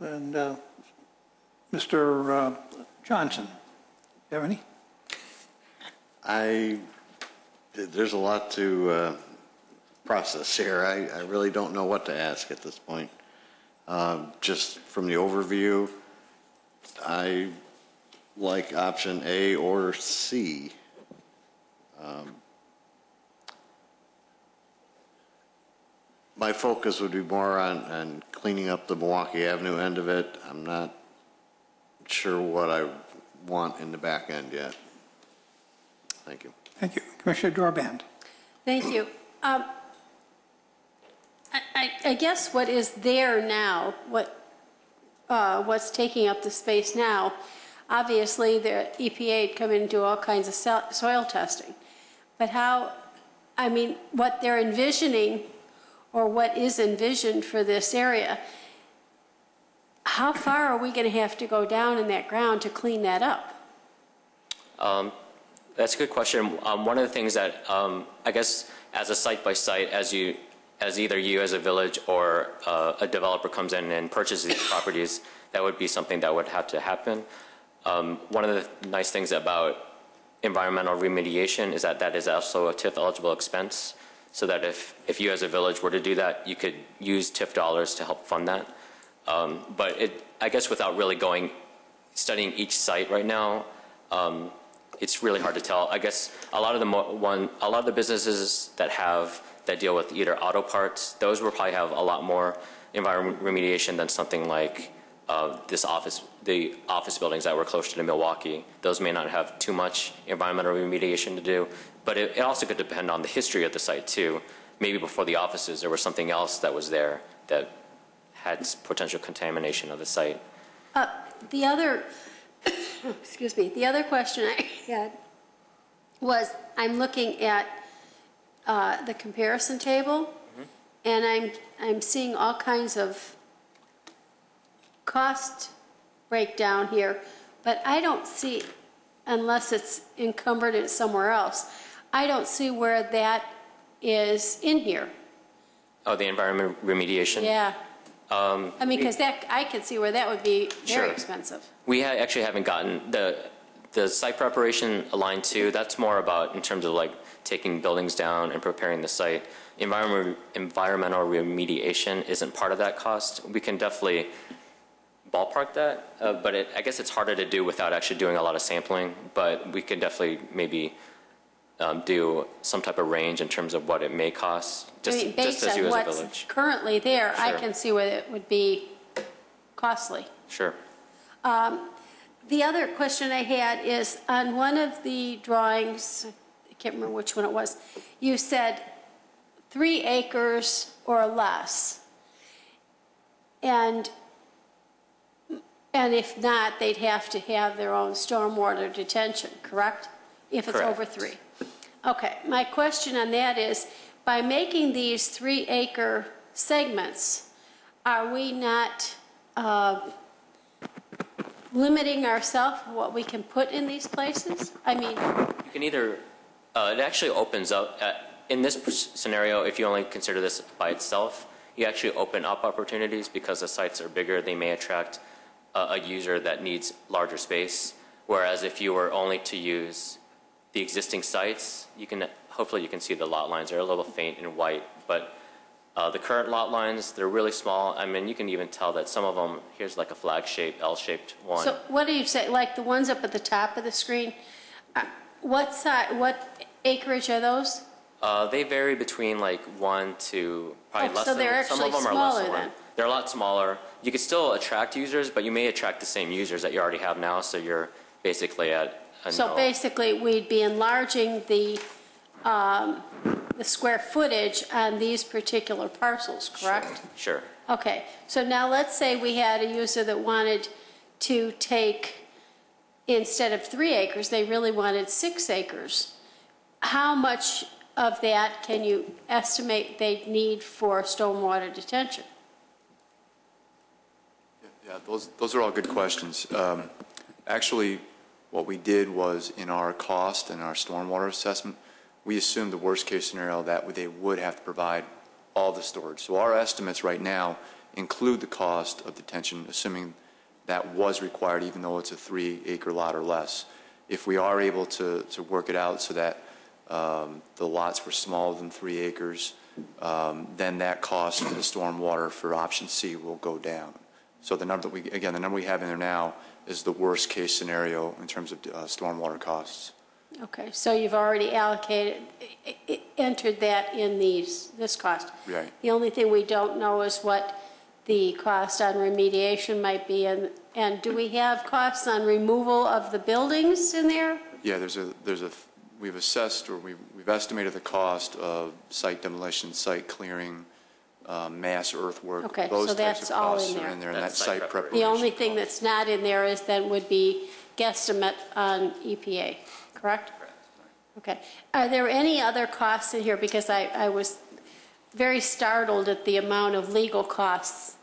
And Mr. Johnson, you have any? There's a lot to process here. I really don't know what to ask at this point. Just from the overview, I like option A or C. My focus would be more on cleaning up the Milwaukee Avenue end of it. I'm not sure what I want in the back end yet. Thank you. Thank you. Commissioner Dorband. Thank you. I guess what is there now, what's taking up the space now, obviously the EPA had come in and do all kinds of soil testing. But what they're envisioning, or what is envisioned for this area, how far are we going to have to go down in that ground to clean that up? That's a good question. One of the things that I guess as a site-by-site, as either you as a village or a developer comes in and purchases these properties, that would be something that would have to happen. One of the nice things about environmental remediation is that is also a TIF eligible expense, so that if you as a village were to do that, you could use TIF dollars to help fund that. But I guess without really studying each site right now, it's really hard to tell. I guess a lot of the businesses that deal with either auto parts, those will probably have a lot more environmental remediation than something like the office buildings that were closer to Milwaukee. Those may not have too much environmental remediation to do, but it also could depend on the history of the site too. Maybe before the offices there was something else that was there that had potential contamination of the site. The other, excuse me, the other question I had was, I'm looking at the comparison table, and I'm seeing all kinds of cost breakdown here, but I don't see, unless it's encumbered in somewhere else, I don't see where that is in here. Oh, the environmental remediation? Yeah. Because I could see where that would be very expensive. We actually haven't gotten the site preparation line 2. That's more about in terms of like taking buildings down and preparing the site. Environmental remediation isn't part of that cost. We can definitely ballpark that, but I guess it's harder to do without actually doing a lot of sampling. But we could definitely maybe do some type of range in terms of what it may cost. Just based as you on as a what's village. currently there, I Sure. can see where it would be costly. Sure. The other question I had is, on one of the drawings, I can't remember which one it was, you said 3 acres or less. And if not, they'd have to have their own stormwater detention, correct? If it's Correct. over 3. Okay, my question on that is, by making these 3-acre segments, are we not limiting ourselves what we can put in these places? I mean, You can either, it actually opens up, in this scenario, if you only consider this by itself, you actually open up opportunities because the sites are bigger, they may attract a user that needs larger space. Whereas if you were only to use the existing sites, you can, hopefully you can see the lot lines, they're a little faint and white, but the current lot lines, they're really small. I mean, you can even tell that some of them, here's like a flag-shaped, L-shaped one. so what do you say, like the ones up at the top of the screen, what acreage are those? They vary between like 1 to probably Oh, less so than, they're some of actually them are less smaller than 1. then. They're a lot smaller. You could still attract users, but you may attract the same users that you already have now, so you're basically at a So no. basically, we'd be enlarging the square footage on these particular parcels, correct? Sure. Okay, so now let's say we had a user that wanted to take, instead of 3 acres, they really wanted 6 acres. How much of that can you estimate they'd need for stormwater detention? Yeah, those are all good questions. Actually, what we did was in our cost and our stormwater assessment, we assumed the worst-case scenario that they would have to provide all the storage. So our estimates right now include the cost of detention, assuming that was required, even though it's a 3-acre lot or less. If we are able to work it out so that the lots were smaller than 3 acres, then that cost of the stormwater for option C will go down. So the number that the number we have in there now is the worst-case scenario in terms of stormwater costs. Okay, so you've already entered that in this cost. Right. The only thing we don't know is what the cost on remediation might be, and do we have costs on removal of the buildings in there? Yeah, we've assessed or we've estimated the cost of site demolition, site clearing, mass earthwork. Okay, those so types that's of all costs in are there. in there, and That's that's site site preparation. preparation. The only thing that's not in there is then would be guesstimate on EPA, correct? Correct. Okay. Are there any other costs in here? Because I was very startled at the amount of legal costs.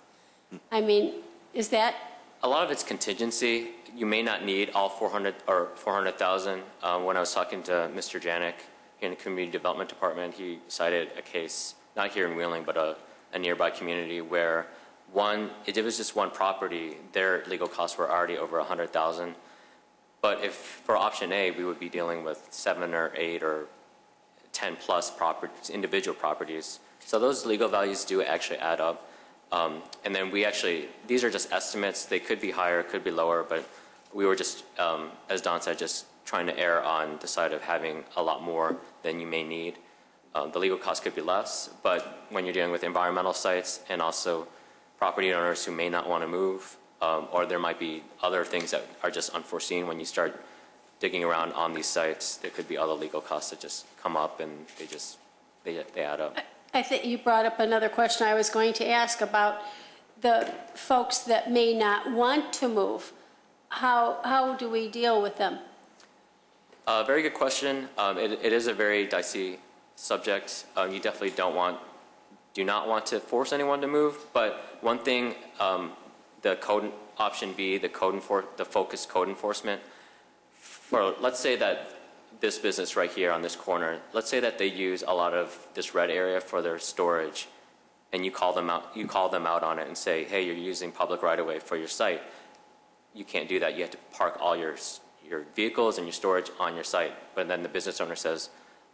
I mean, is that, A lot of it's contingency. You may not need all 400 or 400,000. When I was talking to Mr. Janik in the Community Development Department, he cited a case, not here in Wheeling, but a nearby community where if it was just one property, their legal costs were already over 100,000. But if for option A, we would be dealing with 7 or 8 or 10 plus properties, individual properties. So those legal values do actually add up. And then these are just estimates. They could be higher, could be lower, but we were just, as Don said, just trying to err on the side of having a lot more than you may need. The legal cost could be less, but when you're dealing with environmental sites and also property owners who may not want to move, or there might be other things that are just unforeseen when you start digging around on these sites, there could be other legal costs that just come up and they add up. I think you brought up another question I was going to ask about the folks that may not want to move. How do we deal with them? Very good question. It is a very dicey subject. You definitely do not want to force anyone to move. But one thing, the code option B, the focused code enforcement. Let's say that this business right here on this corner, let's say that they use a lot of this red area for their storage, and you call them out on it and say, hey, you're using public right-of-way for your site. You can't do that. You have to park all your vehicles and your storage on your site. But then the business owner says,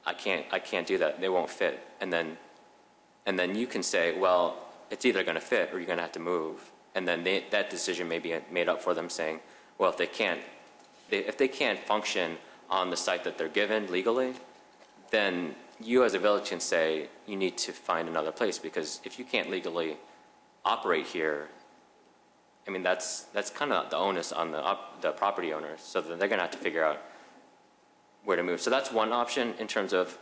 I can't do that. They won't fit. And then you can say, well, it's either going to fit or you're going to have to move. And then that decision may be made up for them, saying, well, if they can't function on the site that they're given legally, then you as a village can say you need to find another place, because if you can't legally operate here, I mean, that's kind of the onus on the property owners, so that they're going to have to figure out where to move. So that's one option in terms of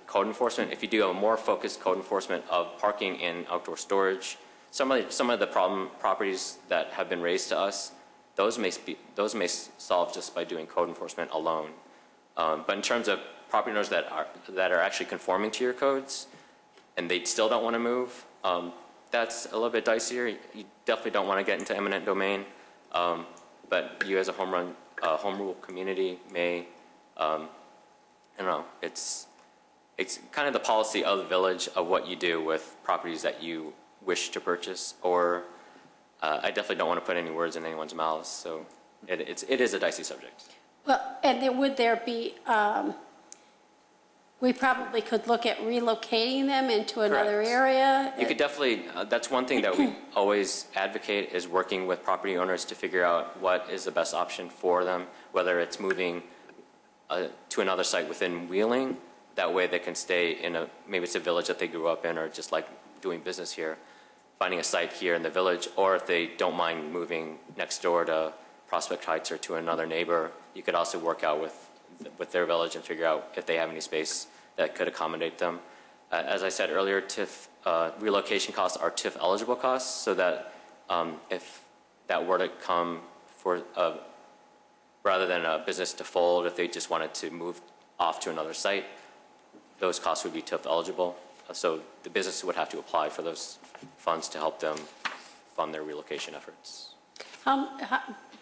code enforcement. If you do a more focused code enforcement of parking and outdoor storage, some of the problem properties that have been raised to us, those may solve just by doing code enforcement alone. But in terms of property owners that are actually conforming to your codes, and they still don't want to move, that's a little bit dicier. You definitely don't want to get into eminent domain, but you as a home rule community may, I don't know, it's kind of the policy of the village of what you do with properties that you wish to purchase, or I definitely don't want to put any words in anyone's mouths, so it is a dicey subject. Well, and then would there be, we probably could look at relocating them into another Correct. area? You could definitely, that's one thing that we always advocate, is working with property owners to figure out what is the best option for them, whether it's moving to another site within Wheeling. That way they can stay in maybe it's a village that they grew up in, or just like doing business here, finding a site here in the village, or if they don't mind moving next door to Prospect Heights or to another neighbor, you could also work out with their village and figure out if they have any space that could accommodate them. As I said earlier, TIF relocation costs are TIF eligible costs, so that if that were to come for rather than a business to fold, if they just wanted to move off to another site, those costs would be TIF eligible. So the business would have to apply for those funds to help them fund their relocation efforts.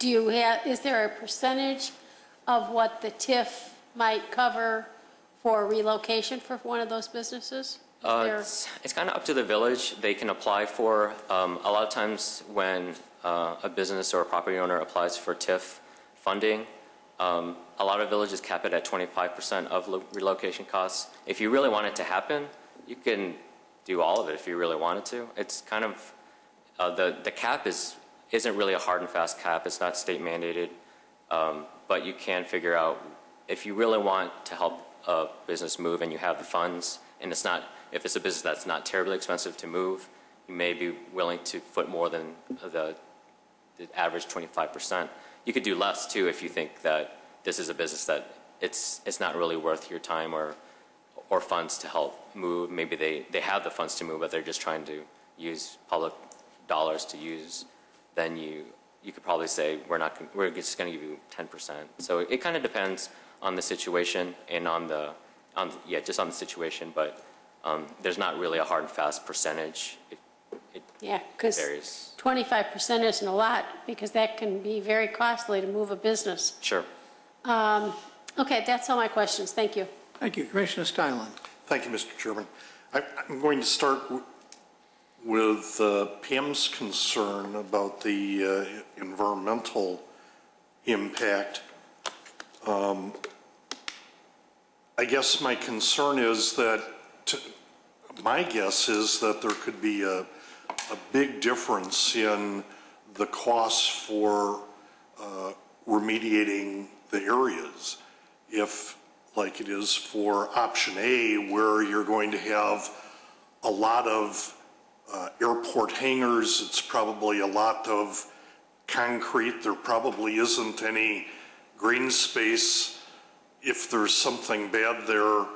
Is there a percentage of what the TIF might cover for relocation for one of those businesses? It's kind of up to the village. They can apply for, a lot of times when a business or a property owner applies for TIF funding, a lot of villages cap it at 25% of relocation costs. If you really want it to happen, you can do all of it if you really wanted to. It's kind of, the cap isn't really a hard and fast cap. It's not state mandated, but you can figure out if you really want to help a business move and you have the funds, and if it's a business that's not terribly expensive to move, you may be willing to foot more than the average 25%. You could do less too if you think that this is a business that it's not really worth your time or funds to help move. Maybe they have the funds to move, but they're just trying to use public dollars to use. Then you could probably say we're just going to give you 10%. So it kind of depends on the situation and just on the situation. But there's not really a hard and fast percentage. Yeah, because 25% isn't a lot, because that can be very costly to move a business. Sure. Okay, that's all my questions. Thank you. Thank you. Commissioner Steinle. Thank you, Mr. Chairman. I'm going to start with Pam's concern about the environmental impact. I guess my concern is that, my guess is that there could be a big difference in the costs for remediating the areas. If, like it is for option A, where you're going to have a lot of airport hangars, it's probably a lot of concrete, there probably isn't any green space. If there's something bad there,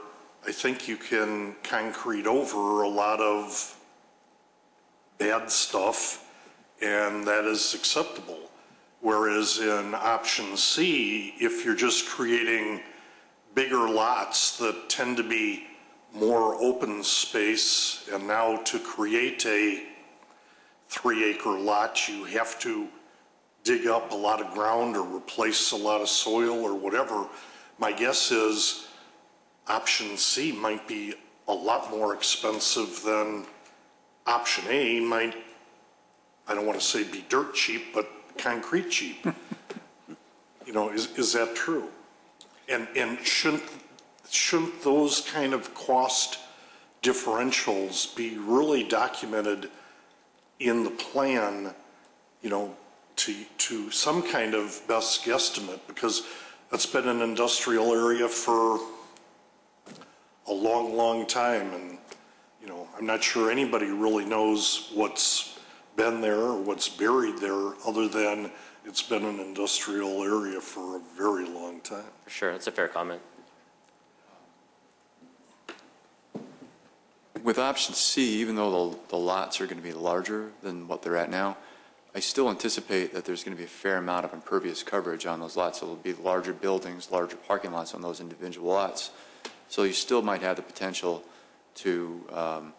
I think you can concrete over a lot of bad stuff, and that is acceptable. Whereas in option C, if you're just creating bigger lots that tend to be more open space, and now to create a 3-acre lot, you have to dig up a lot of ground or replace a lot of soil or whatever. My guess is option C might be a lot more expensive than option A. Might, I don't want to say be dirt cheap, but concrete cheap. You know, is that true? And shouldn't those kind of cost differentials be really documented in the plan, you know, to some kind of best guesstimate? Because that's been an industrial area for a long, long time, and you know, I'm not sure anybody really knows what's been there or what's buried there, other than it's been an industrial area for a very long time. For sure, that's a fair comment. With option C, even though the lots are going to be larger than what they're at now, I still anticipate that there's going to be a fair amount of impervious coverage on those lots. So there'll be larger buildings, larger parking lots on those individual lots. So you still might have the potential to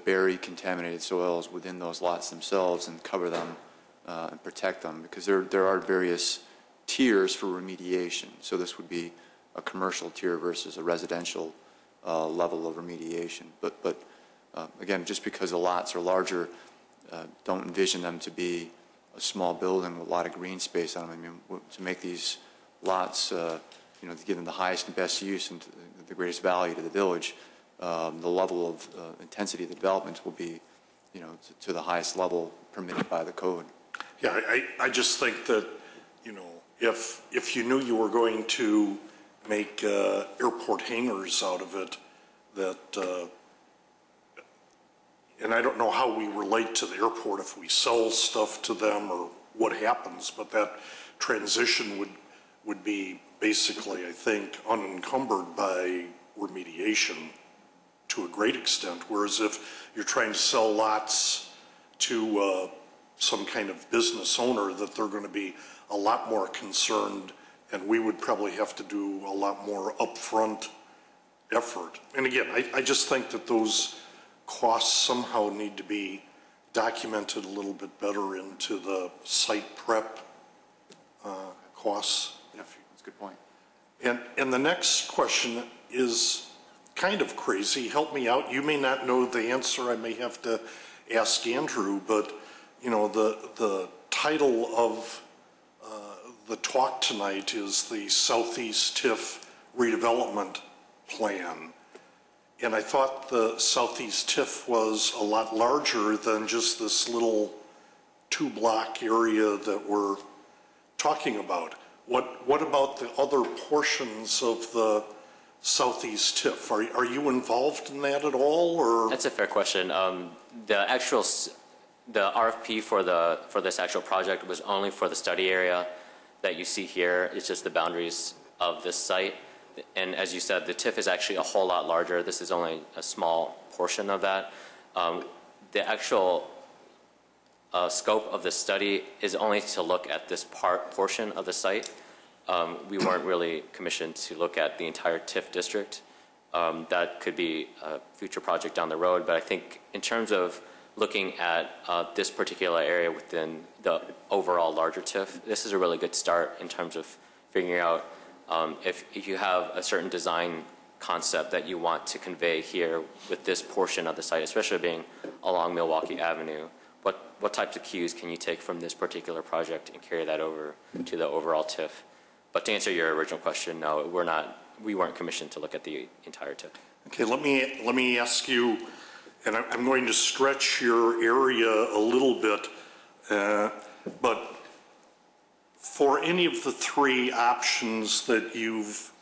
bury contaminated soils within those lots themselves and cover them and protect them, because there are various tiers for remediation. So this would be a commercial tier versus a residential level of remediation. But again, just because the lots are larger, don't envision them to be a small building with a lot of green space on them. I mean, to make these lots, to give them the highest and best use and the greatest value to the village, the level of intensity of the development will be, to the highest level permitted by the code. Yeah, I just think that, if you knew you were going to make airport hangars out of it, that, and I don't know how we relate to the airport, if we sell stuff to them or what happens, but that transition would be basically, I think, unencumbered by remediation to a great extent. Whereas if you're trying to sell lots to some kind of business owner, that they're going to be a lot more concerned, and we would probably have to do a lot more upfront effort. And again, I just think that those costs somehow need to be documented a little bit better into the site prep costs. Yeah, that's a good point. And the next question is kind of crazy. Help me out. You may not know the answer. I may have to ask Andrew, but the title of the talk tonight is the Southeast TIF redevelopment plan. And I thought the Southeast TIF was a lot larger than just this little 2-block area that we're talking about. What about the other portions of the Southeast TIF? Are you involved in that at all, or? That's a fair question. The RFP for this actual project was only for the study area that you see here. It's just the boundaries of this site. And as you said, the TIF is actually a whole lot larger. This is only a small portion of that. The actual scope of the study is only to look at this portion of the site. We weren't really commissioned to look at the entire TIF district. That could be a future project down the road, but I think in terms of looking at this particular area within the overall larger TIF, this is a really good start in terms of figuring out if you have a certain design concept that you want to convey here with this portion of the site, especially being along Milwaukee Avenue, what types of cues can you take from this particular project and carry that over to the overall TIF? But to answer your original question, no, we weren't commissioned to look at the entire TIF. Okay, let me ask you, and I'm going to stretch your area a little bit, but for any of the 3 options that you've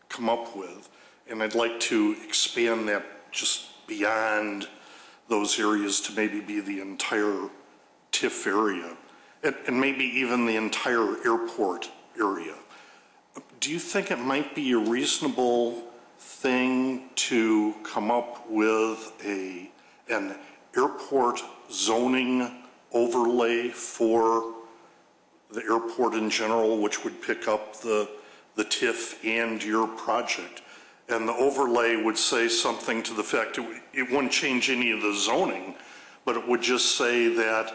come up with, and I'd like to expand that just beyond those areas to maybe be the entire TIF area, and maybe even the entire airport area. Do you think it might be a reasonable thing to come up with an airport zoning overlay for the airport in general, which would pick up the TIF and your project? And the overlay would say something to the fact it wouldn't change any of the zoning, but it would just say that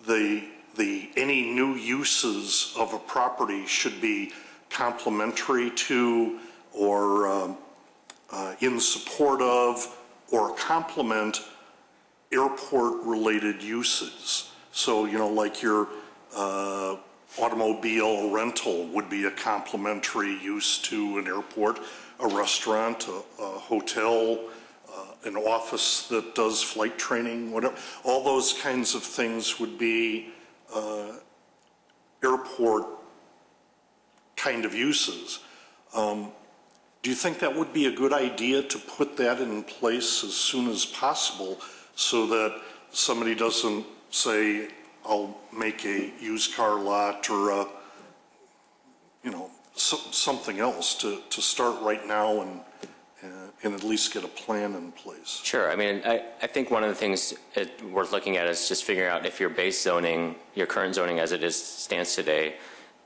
any new uses of a property should be complementary to or in support of or complement airport-related uses. So, like your automobile rental would be a complementary use to an airport, a restaurant, a hotel, an office that does flight training, whatever. All those kinds of things would be airport kind of uses. Do you think that would be a good idea to put that in place as soon as possible so that somebody doesn't say, I'll make a used car lot or a, something else to start right now and at least get a plan in place. Sure. I mean, I think one of the things worth looking at is just figuring out if your base zoning, your current zoning as it stands today,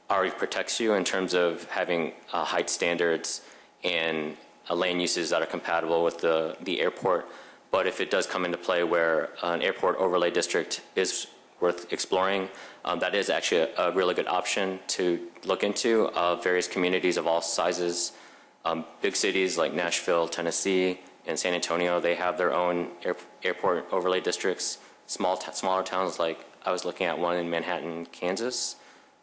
already protects you in terms of having height standards and land uses that are compatible with the airport. But if it does come into play where an airport overlay district is worth exploring, that is actually a really good option to look into. Various communities of all sizes, big cities like Nashville, Tennessee, and San Antonio, they have their own airport overlay districts. Smaller towns, like I was looking at one in Manhattan, Kansas.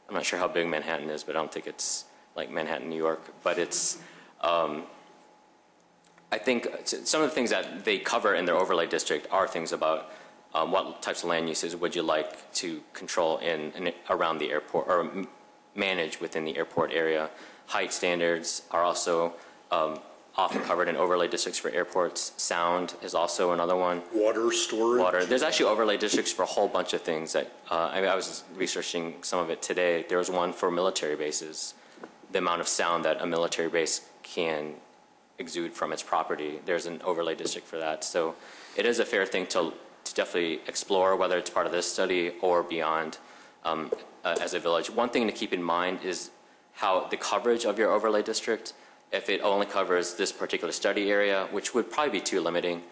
I'm not sure how big Manhattan is, but I don't think it's like Manhattan, New York. But it's, I think some of the things that they cover in their overlay district are things about what types of land uses would you like to control in around the airport or manage within the airport area. Height standards are also often covered in overlay districts for airports. Sound is also another one. Water storage. Water. There's actually overlay districts for a whole bunch of things that I was researching some of it today. There was one for military bases. The amount of sound that a military base can exude from its property. There's an overlay district for that. So it is a fair thing to definitely explore, whether it's part of this study or beyond as a village. One thing to keep in mind is how the coverage of your overlay district, if it only covers this particular study area, which would probably be too limiting.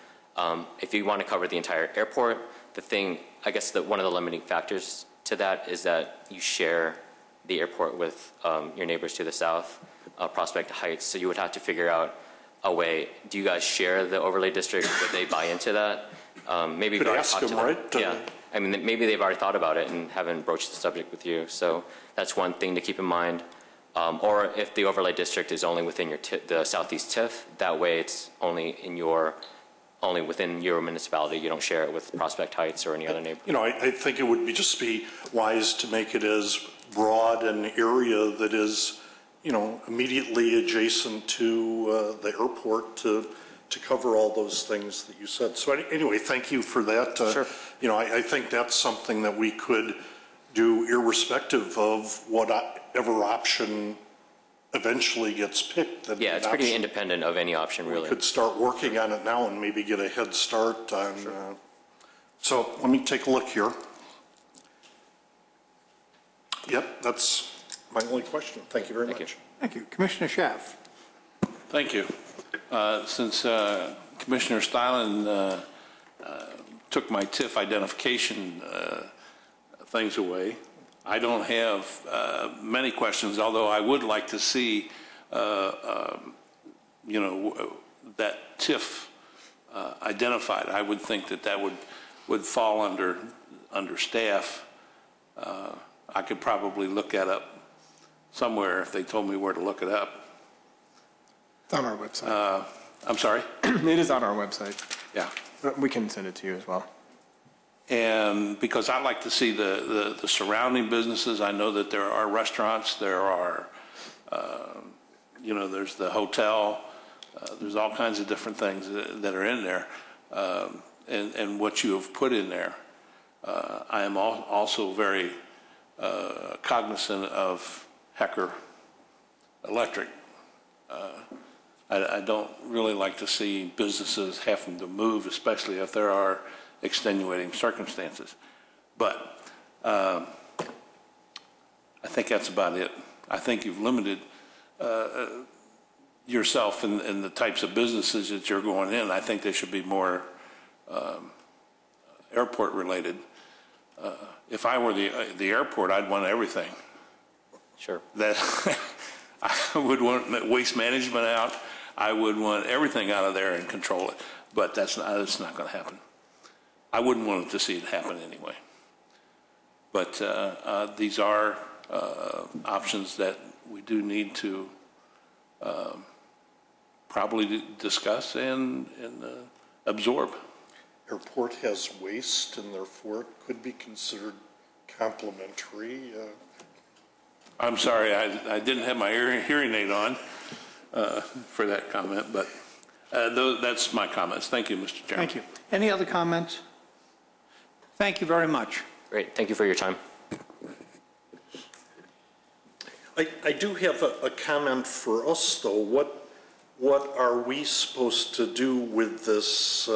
If you want to cover the entire airport, I guess one of the limiting factors to that is that you share the airport with your neighbors to the south, Prospect Heights. So you would have to figure out a way. Do you guys share the overlay district? Would they buy into that? Maybe Could ask them, right? Yeah. I mean, maybe they've already thought about it and haven't broached the subject with you. So that's one thing to keep in mind. Or if the overlay district is only within the southeast TIF, that way it's only within your municipality. You don't share it with Prospect Heights or any other neighbor. I think it would just be wise to make it as broad an area that is, immediately adjacent to the airport to cover all those things that you said. So anyway, thank you for that. Sure. I think that's something that we could do irrespective of whatever option eventually gets picked. Yeah, it's pretty independent of any option, really. We could start working on it now and maybe get a head start on. Sure. So let me take a look here. Yep, that's my only question. Thank you very much. Thank you. Commissioner Schaaf. Thank you. Since Commissioner Stylen took my TIF identification things away, I don't have many questions, although I would like to see, that TIF identified. I would think that would fall under staff. I could probably look that up somewhere if they told me where to look it up. It's on our website. I'm sorry? It is on our website. Yeah. We can send it to you as well. And because I like to see the surrounding businesses, I know that there are restaurants, there are, there's the hotel, there's all kinds of different things that are in there. And what you have put in there, I am also very cognizant of Hecker Electric. I don't really like to see businesses having to move, especially if there are extenuating circumstances. But I think that's about it. I think you've limited yourself in the types of businesses that you're going in. I think they should be more airport related. If I were the airport, I'd want everything. Sure. That I would want waste management out. I would want everything out of there and control it. But that's not going to happen. I wouldn't want to see it happen anyway. But these are options that we do need to probably discuss and absorb. Airport has waste, and therefore it could be considered complementary. I'm sorry, I didn't have my hearing aid on for that comment, but that's my comments. Thank you, Mr. Chairman. Thank you. Any other comments? Thank you very much. Great. Thank you for your time. I do have a comment for us, though. What are we supposed to do with this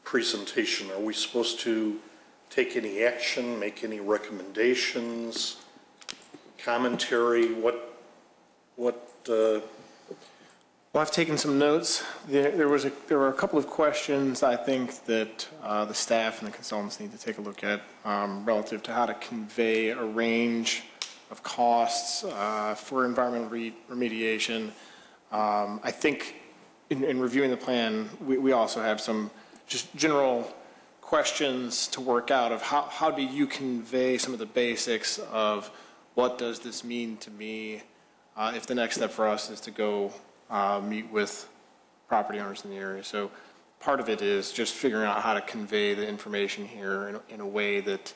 presentation? Are we supposed to take any action, make any recommendations, commentary? Well, I've taken some notes. There were a couple of questions I think that the staff and the consultants need to take a look at relative to how to convey a range of costs for environmental remediation. I think in reviewing the plan, we also have some just general questions to work out of how do you convey some of the basics of what does this mean to me if the next step for us is to go meet with property owners in the area. So part of it is just figuring out how to convey the information here in a way that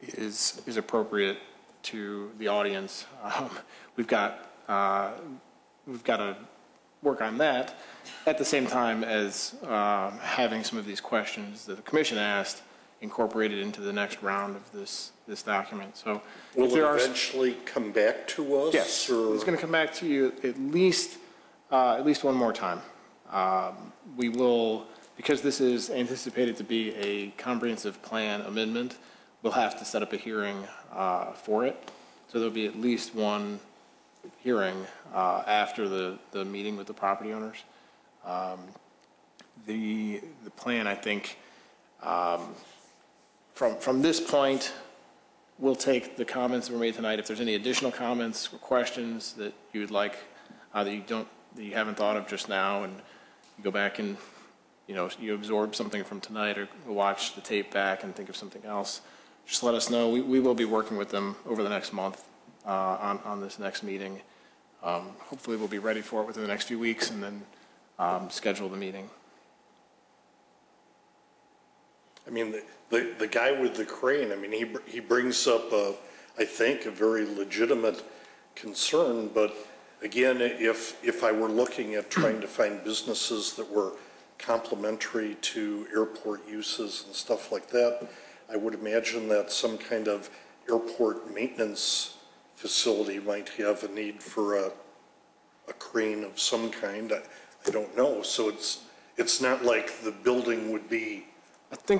is appropriate to the audience. We've got to work on that at the same time as having some of these questions that the commission asked incorporated into the next round of this document. So will it eventually come back to us? Yes, or? it's going to come back to you at least one more time. We will, because this is anticipated to be a comprehensive plan amendment, we'll have to set up a hearing for it. So there'll be at least one hearing after the meeting with the property owners. The plan, I think, from this point, we'll take the comments that were made tonight. If there's any additional comments or questions that you would like that you haven't thought of just now, and you go back and you absorb something from tonight or watch the tape back and think of something else, just let us know. We will be working with them over the next month on this next meeting. Hopefully we'll be ready for it within the next few weeks and then schedule the meeting. I mean, the guy with the crane, I mean, he brings up, I think, a very legitimate concern. But again, if I were looking at trying to find businesses that were complementary to airport uses and stuff like that, I would imagine that some kind of airport maintenance facility might have a need for a crane of some kind. I don't know. So it's not like the building would be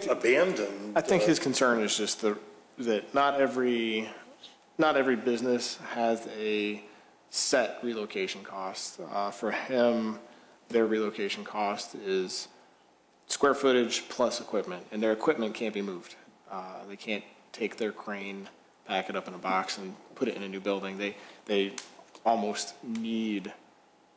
abandoned. I think his concern is just that not every business has a set relocation cost. For him, their relocation cost is square footage plus equipment, and their equipment can't be moved. They can't take their crane, pack it up in a box, and put it in a new building. They almost need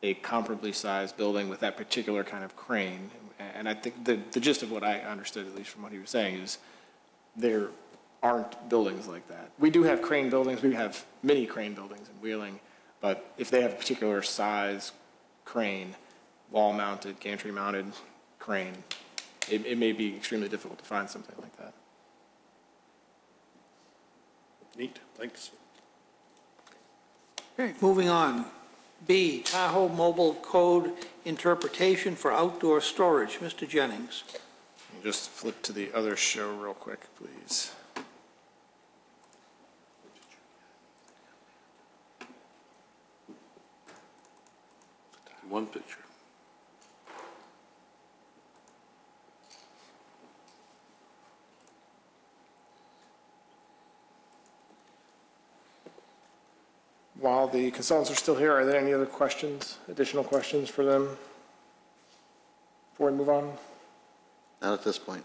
a comparably sized building with that particular kind of crane. And I think the gist of what I understood, at least from what he was saying, is there aren't buildings like that. We do have crane buildings. We have many crane buildings in Wheeling, but if they have a particular size crane, wall-mounted, gantry-mounted crane, it may be extremely difficult to find something like that. Neat, thanks. Okay, moving on. B, Tahoe Mobile Code Interpretation for Outdoor Storage. Mr. Jennings. Just flip to the other show real quick, please. One picture. While the consultants are still here, are there any other questions, additional questions for them before we move on? Not at this point.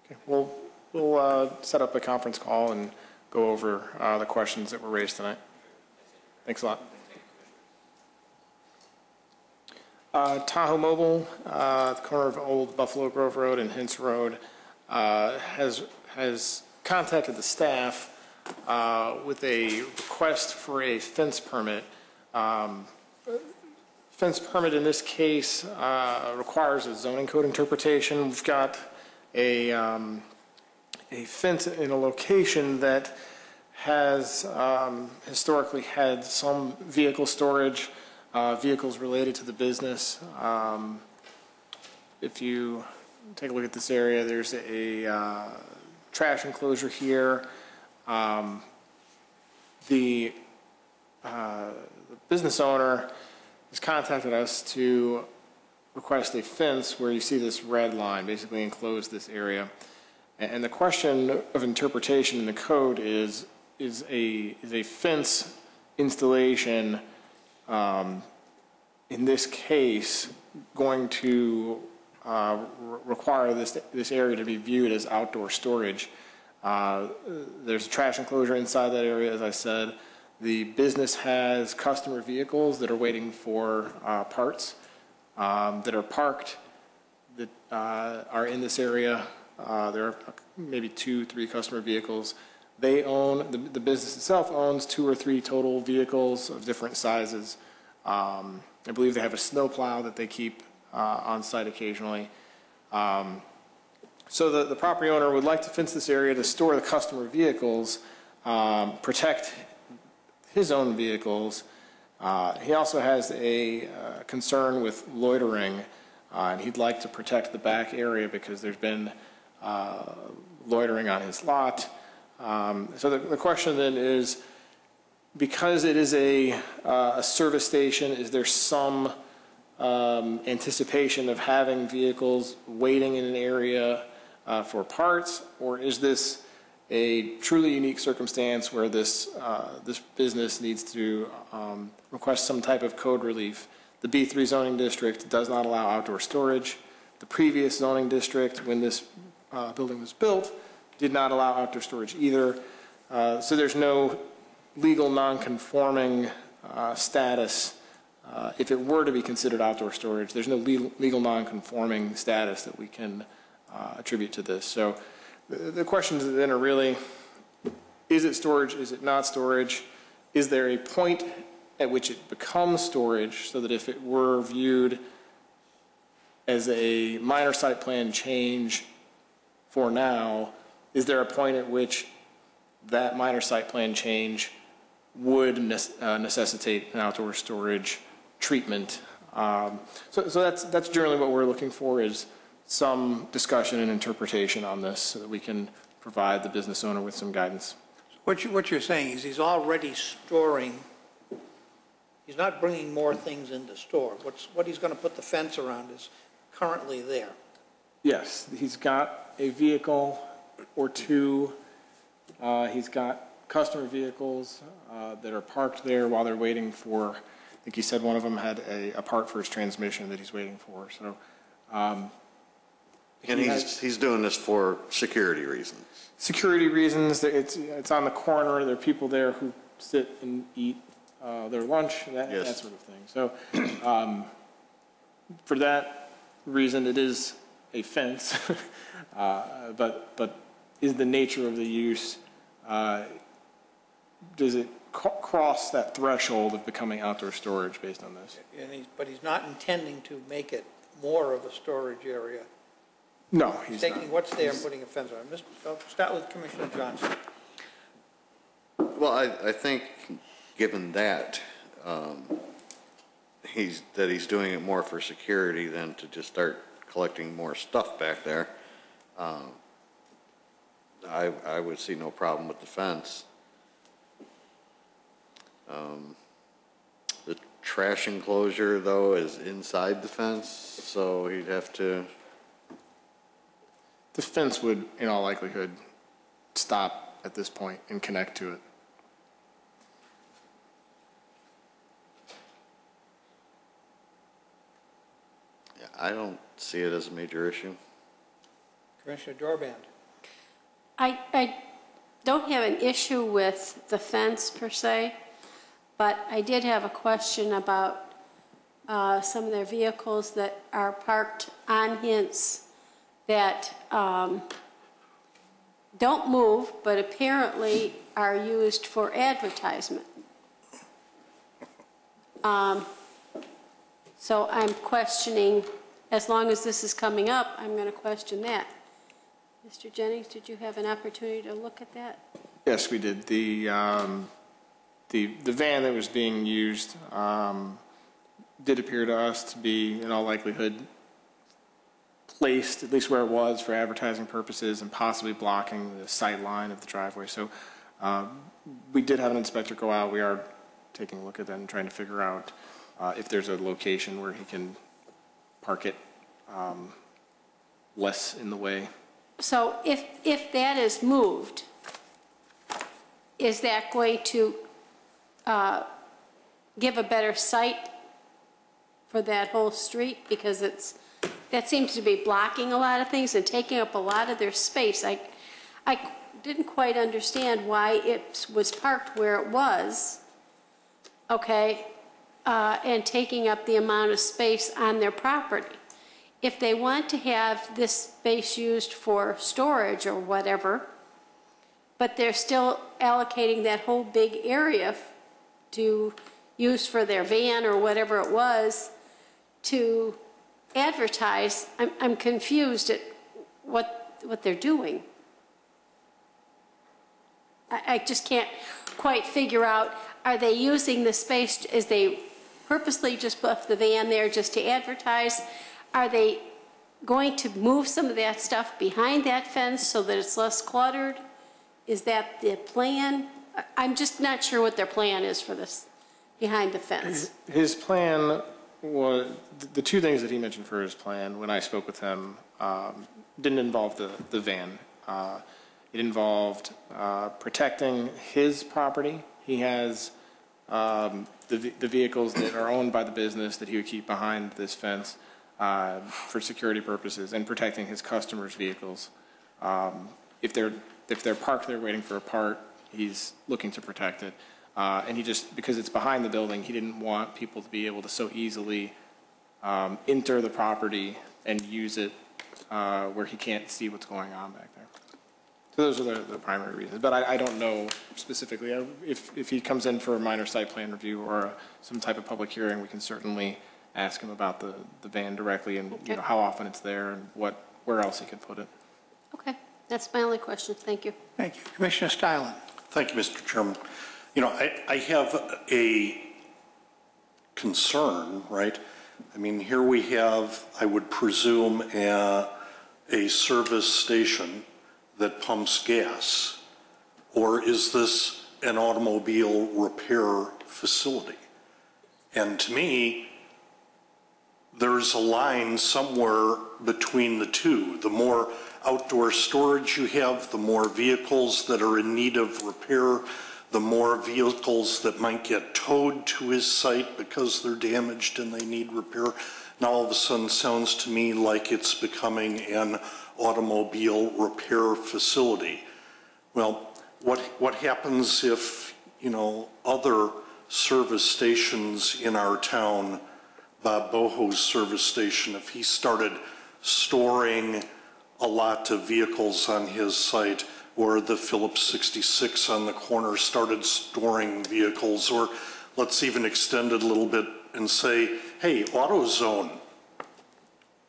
Okay, we'll set up a conference call and go over the questions that were raised tonight. Thanks a lot. Tahoe Mobile, the corner of Old Buffalo Grove Road and Hintz Road, has contacted the staff with a request for a fence permit. Fence permit in this case requires a zoning code interpretation. We've got a fence in a location that has historically had some vehicle storage, vehicles related to the business. If you take a look at this area. There's a trash enclosure here. The business owner has contacted us to request a fence where you see this red line, basically enclose this area. And the question of interpretation in the code is a fence installation, in this case, going to require this area to be viewed as outdoor storage. There's a trash enclosure inside that area, as I said. The business has customer vehicles that are waiting for parts that are parked, that are in this area. There are maybe 2-3 customer vehicles. They own, the business itself owns 2 or 3 total vehicles of different sizes. I believe they have a snowplow that they keep on site occasionally. So the property owner would like to fence this area to store the customer vehicles, protect his own vehicles. He also has a concern with loitering, and he'd like to protect the back area because there's been loitering on his lot. So the question then is, because it is a service station, is there some anticipation of having vehicles waiting in an area for parts, or is this a truly unique circumstance where this business needs to request some type of code relief? The B3 zoning district does not allow outdoor storage. The previous zoning district, when this building was built, did not allow outdoor storage either. So there's no legal non-conforming status. If it were to be considered outdoor storage, there's no legal non-conforming status that we can attribute to this. So the questions then are really, is it storage, is it not storage? Is there a point at which it becomes storage, so that if it were viewed as a minor site plan change for now, is there a point at which that minor site plan change would necessitate an outdoor storage treatment? So that's generally what we're looking for, is some discussion and interpretation on this so that we can provide the business owner with some guidance. What you're saying is he's already storing, he's not bringing more things into store. What he's going to put the fence around is currently there. Yes, he's got a vehicle or 2. He's got customer vehicles that are parked there while they're waiting for, I think he said one of them had a part for his transmission that he's waiting for. So, and he's doing this for security reasons. Security reasons. It's on the corner. There are people there who sit and eat their lunch, that sort of thing. So, for that reason, it is a fence. But is the nature of the use, does it cross that threshold of becoming outdoor storage based on this? But he's not intending to make it more of a storage area. No, he's taking not. what's there and putting a fence around it. I'll start with Commissioner Johnson. Well, I think given that, he's doing it more for security than to just start collecting more stuff back there, I would see no problem with the fence. The trash enclosure, though, is inside the fence, so he'd have to... The fence would, in all likelihood, stop at this point and connect to it. Yeah, I don't see it as a major issue. Commissioner Dorband. I don't have an issue with the fence per se, but I did have a question about some of their vehicles that are parked on hints that don't move, but apparently are used for advertisement. So I'm questioning, as long as this is coming up, I'm going to question that. Mr. Jennings, did you have an opportunity to look at that? Yes, we did. The van that was being used did appear to us to be, in all likelihood, placed, at least where it was, for advertising purposes and possibly blocking the sight line of the driveway. So we did have an inspector go out. We are taking a look at that and trying to figure out if there's a location where he can park it less in the way. So if that is moved, is that going to give a better sight for that whole street? Because that seems to be blocking a lot of things and taking up a lot of their space. I didn't quite understand why it was parked where it was, okay, and taking up the amount of space on their property. If they want to have this space used for storage or whatever, but they're still allocating that whole big area to use for their van or whatever it was to advertise, I'm confused at what they're doing. I just can't quite figure out, are they using the space, is they purposely just put the van there just to advertise? Are they going to move some of that stuff behind that fence so that it's less cluttered? Is that the plan? I'm just not sure what their plan is for this behind the fence. His plan was, the two things that he mentioned for his plan when I spoke with him didn't involve the van. It involved protecting his property. He has the vehicles that are owned by the business that he would keep behind this fence for security purposes, and protecting his customers' vehicles. If they're parked there waiting for a part, he's looking to protect it. And he just, because it's behind the building, he didn't want people to be able to so easily enter the property and use it where he can't see what's going on back there. So those are the primary reasons. But I don't know specifically. If he comes in for a minor site plan review or some type of public hearing, we can certainly ask him about the van directly and Okay. how often it's there and where else he could put it. Okay, that's my only question. Thank you. Thank you. Commissioner Stylen. Thank you, Mr. Chairman. I have a concern, right? I mean, here we have, I would presume, a service station that pumps gas, or is this an automobile repair facility? And to me, there's a line somewhere between the two. The more outdoor storage you have, the more vehicles that are in need of repair, the more vehicles that might get towed to his site because they're damaged and they need repair. Now all of a sudden sounds to me like it's becoming an automobile repair facility. Well, what happens if, other service stations in our town, Bob Boho's service station, if he started storing a lot of vehicles on his site, or the Phillips 66 on the corner started storing vehicles, or let's even extend it a little bit and say, hey, AutoZone,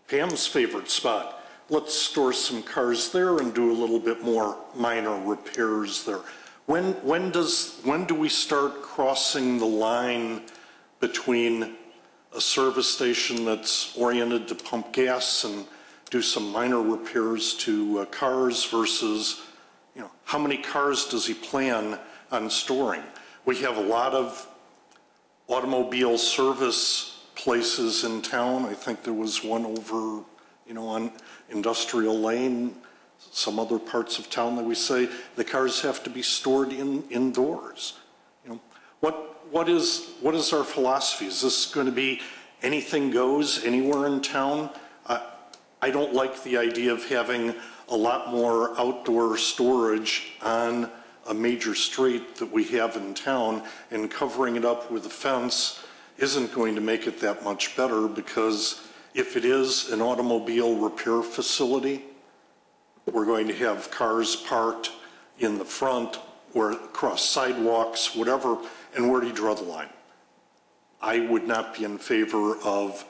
Pam's favorite spot, let's store some cars there and do a little bit more minor repairs there. When do we start crossing the line between a service station that's oriented to pump gas and do some minor repairs to cars versus, how many cars does he plan on storing? We have a lot of automobile service places in town. I think there was one over, on Industrial Lane, some other parts of town that we say the cars have to be stored indoors. What is our philosophy? Is this going to be anything goes anywhere in town? I don't like the idea of having a lot more outdoor storage on a major street that we have in town, and covering it up with a fence isn't going to make it that much better, because if it is an automobile repair facility, we're going to have cars parked in the front or across sidewalks, whatever, and where do you draw the line? I would not be in favor of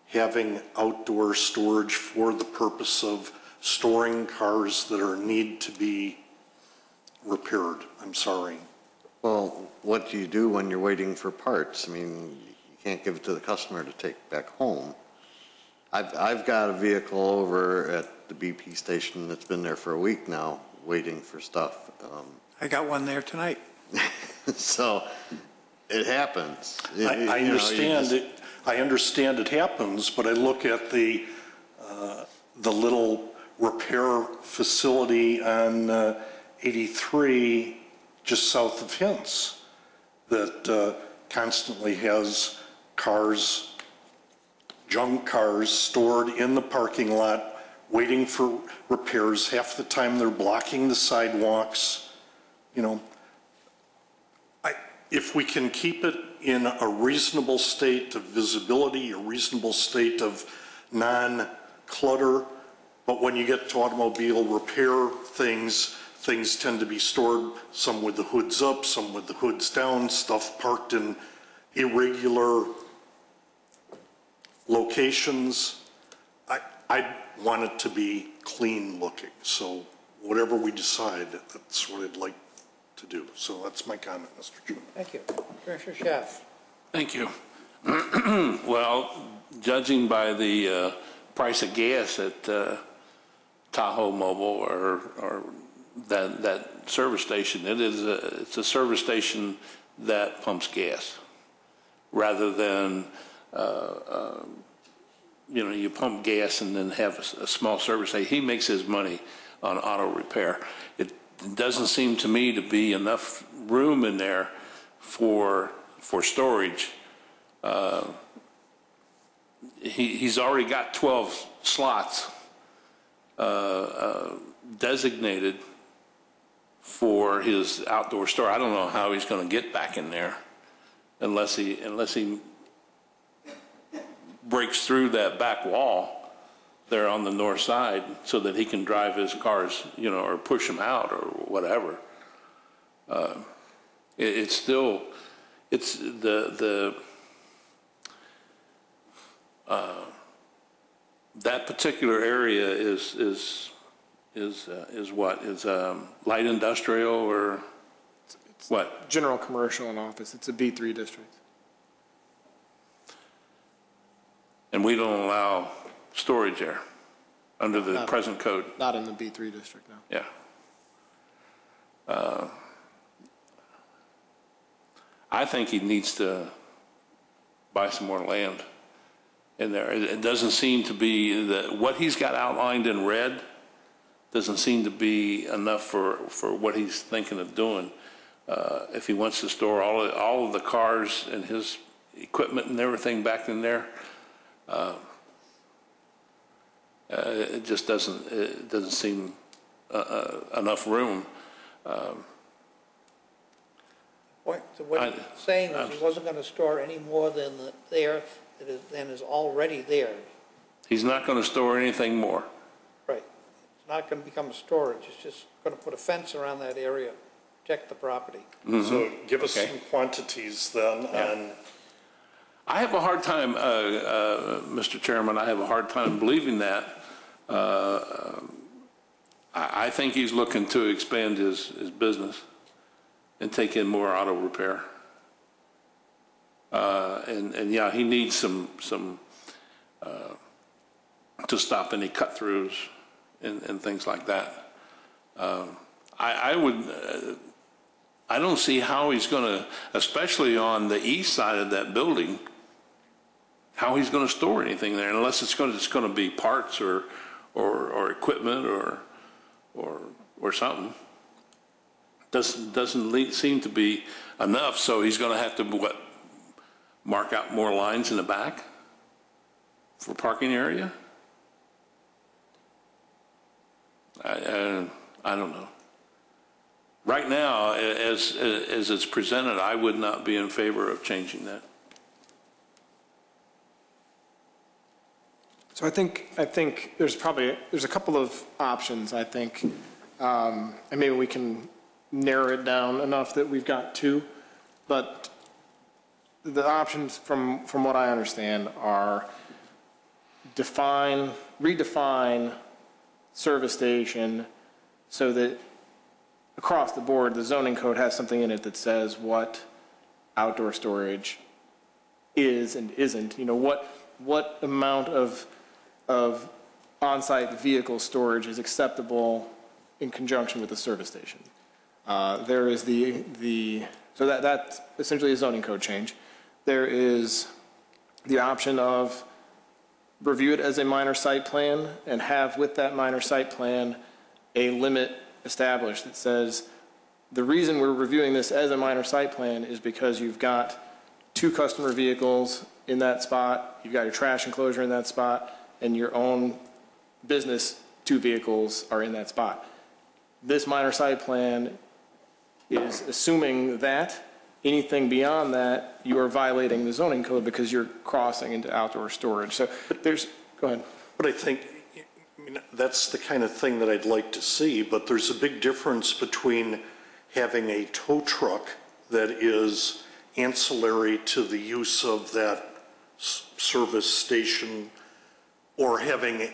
having outdoor storage for the purpose of storing cars that are need to be repaired. I'm sorry. Well, what do you do when you're waiting for parts? I mean, you can't give it to the customer to take back home. I've got a vehicle over at the BP station that's been there for a week now, waiting for stuff. I got one there tonight. So it happens. I understand it happens, but I look at the little repair facility on 83 just south of Hintz that constantly has cars, junk cars stored in the parking lot waiting for repairs. Half the time they're blocking the sidewalks. You know, if we can keep it in a reasonable state of visibility, a reasonable state of non-clutter, but when you get to automobile repair things tend to be stored, some with the hoods up, some with the hoods down, stuff parked in irregular locations. I want it to be clean looking. So whatever we decide, that's what I'd like to do. So that's my comment, Mr. Chairman. Thank you. Commissioner Schaaf. Thank you. Well, judging by the price of gas at Tahoe Mobile or that service station, it's a service station that pumps gas rather than you pump gas and then have a small service station. He makes his money on auto repair. It doesn't seem to me to be enough room in there for storage. He's already got 12 slots designated for his outdoor store. I don't know how he's going to get back in there unless he breaks through that back wall there on the north side so that he can drive his cars, or push them out or whatever. It's that particular area is what? Is light industrial or what? General commercial and office. It's a B3 district. And we don't allow storage there under the present code. Not in the B3 district, no. Yeah. I think he needs to buy some more land in there. It doesn't seem to be what he's got outlined in red doesn't seem to be enough for what he's thinking of doing. If he wants to store all of the cars and his equipment and everything back in there, it just doesn't seem enough room. What he's saying is he wasn't going to store any more than than is already there. He's not going to store anything more. Right. It's not going to become a storage. It's just going to put a fence around that area, protect the property. Mm-hmm. So give us some quantities then. Yeah. I have a hard time, Mr. Chairman, I have a hard time believing that. I think he's looking to expand his business and take in more auto repair. And yeah, he needs some to stop any cut throughs and things like that. I don't see how he's going to, especially on the east side of that building, how he's going to store anything there, unless it's going to be parts or equipment or something. Doesn't seem to be enough, so he's going to have to mark out more lines in the back for parking area. I don't know. Right now, as it's presented, I would not be in favor of changing that. So I think there's a couple of options, I think, and maybe we can narrow it down enough that we've got two, but the options from what I understand are redefine service station so that across the board, the zoning code has something in it that says what outdoor storage is and isn't. What amount of of on-site vehicle storage is acceptable in conjunction with the service station. There is so that's essentially a zoning code change. There is the option of review it as a minor site plan and have with that minor site plan a limit established that says the reason we're reviewing this as a minor site plan is because you've got 2 customer vehicles in that spot, you've got your trash enclosure in that spot, and your own business 2 vehicles are in that spot. This minor site plan is assuming that anything beyond that, you are violating the zoning code because you're crossing into outdoor storage. So there's, go ahead. But I think, I mean, that's the kind of thing that I'd like to see, but there's a big difference between having a tow truck that is ancillary to the use of that service station or having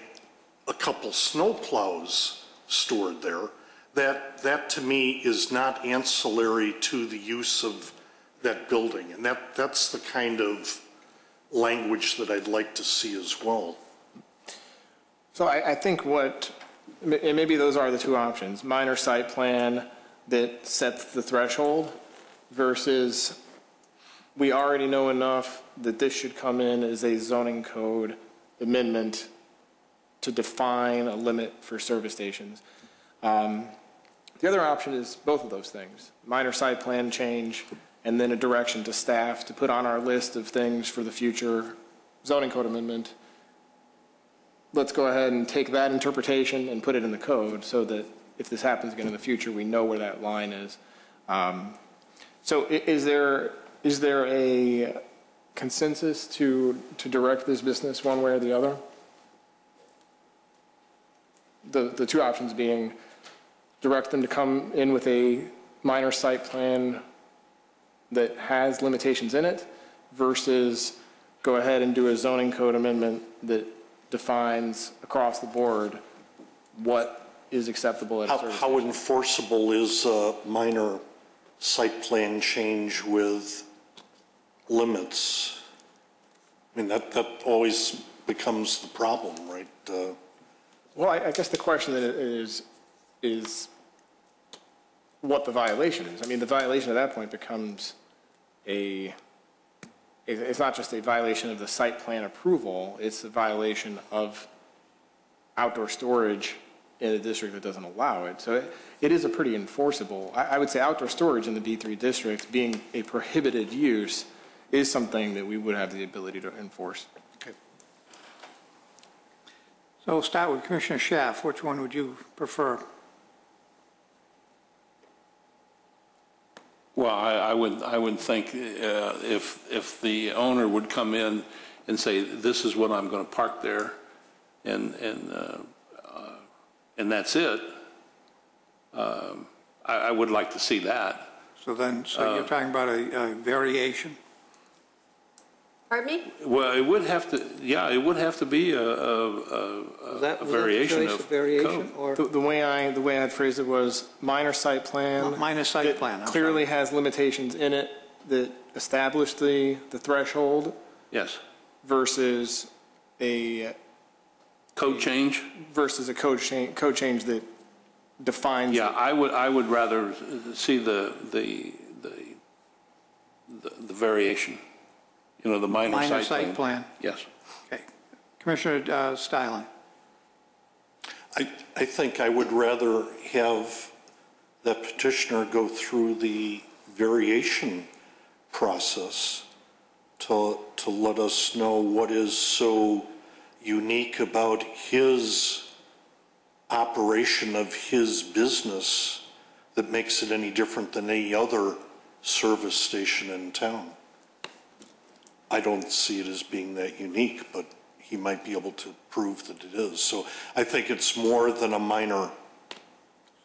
a couple snow plows stored there. That to me is not ancillary to the use of that building. And that's the kind of language that I'd like to see as well. So I think and maybe those are the 2 options, minor site plan that sets the threshold versus we already know enough that this should come in as a zoning code amendment to define a limit for service stations. The other option is both of those things, minor site plan change and then a direction to staff to put on our list of things for the future zoning code amendment. Let's go ahead and take that interpretation and put it in the code so that if this happens again in the future, we know where that line is. So is there a consensus to direct this business one way or the other? The 2 options being direct them to come in with a minor site plan that has limitations in it versus go ahead and do a zoning code amendment that defines across the board what is acceptable at a service How station. enforceable is a minor site plan change with limits? I mean, that always becomes the problem, right? Well, I guess the question is what the violation is. I mean, the violation at that point becomes it's not just a violation of the site plan approval, it's a violation of outdoor storage in a district that doesn't allow it. So it is a pretty enforceable, I would say outdoor storage in the B3 district being a prohibited use is something that we would have the ability to enforce. Okay. So we'll start with Commissioner Schaaf. Which one would you prefer? Well, I would think if the owner would come in and say, this is what I'm going to park there, and that's it, I would like to see that. So you're talking about a variation? Pardon me? Well, it would have to, yeah, it would have to be a variation of variation code. or The way I'd phrase it was minor site plan. minor site that plan? clearly has limitations in it that establish the threshold Yes. versus a Code change? versus a code change that defines. Yeah, I would rather see the variation. You know, the minor site plan. Yes. Okay. Commissioner Steilen. I think I would rather have the petitioner go through the variation process to let us know what is so unique about his operation of his business that makes it any different than any other service station in town. I don't see it as being that unique, but he might be able to prove that it is. So I think it's more than a minor.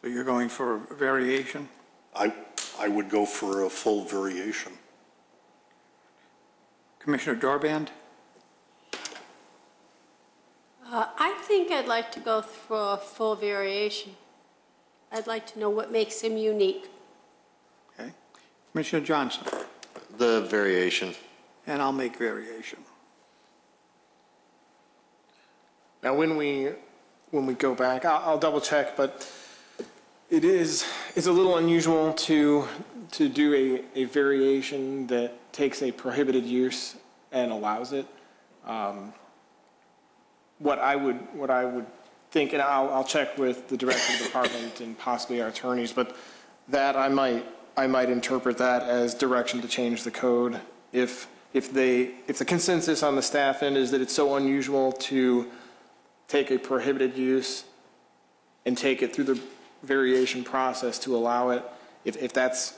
So you're going for variation? I would go for a full variation. Commissioner Dorband? I think I'd like to go for a full variation. I'd like to know what makes him unique. Okay. Commissioner Johnson? The variation. And I'll make variation. Now, when we go back, I'll double check, but it's a little unusual to do a variation that takes a prohibited use and allows it. What I would think, and I'll check with the director of the department and possibly our attorneys, but that I might interpret that as direction to change the code if the consensus on the staff end is that it's so unusual to take a prohibited use and take it through the variation process to allow it, if that's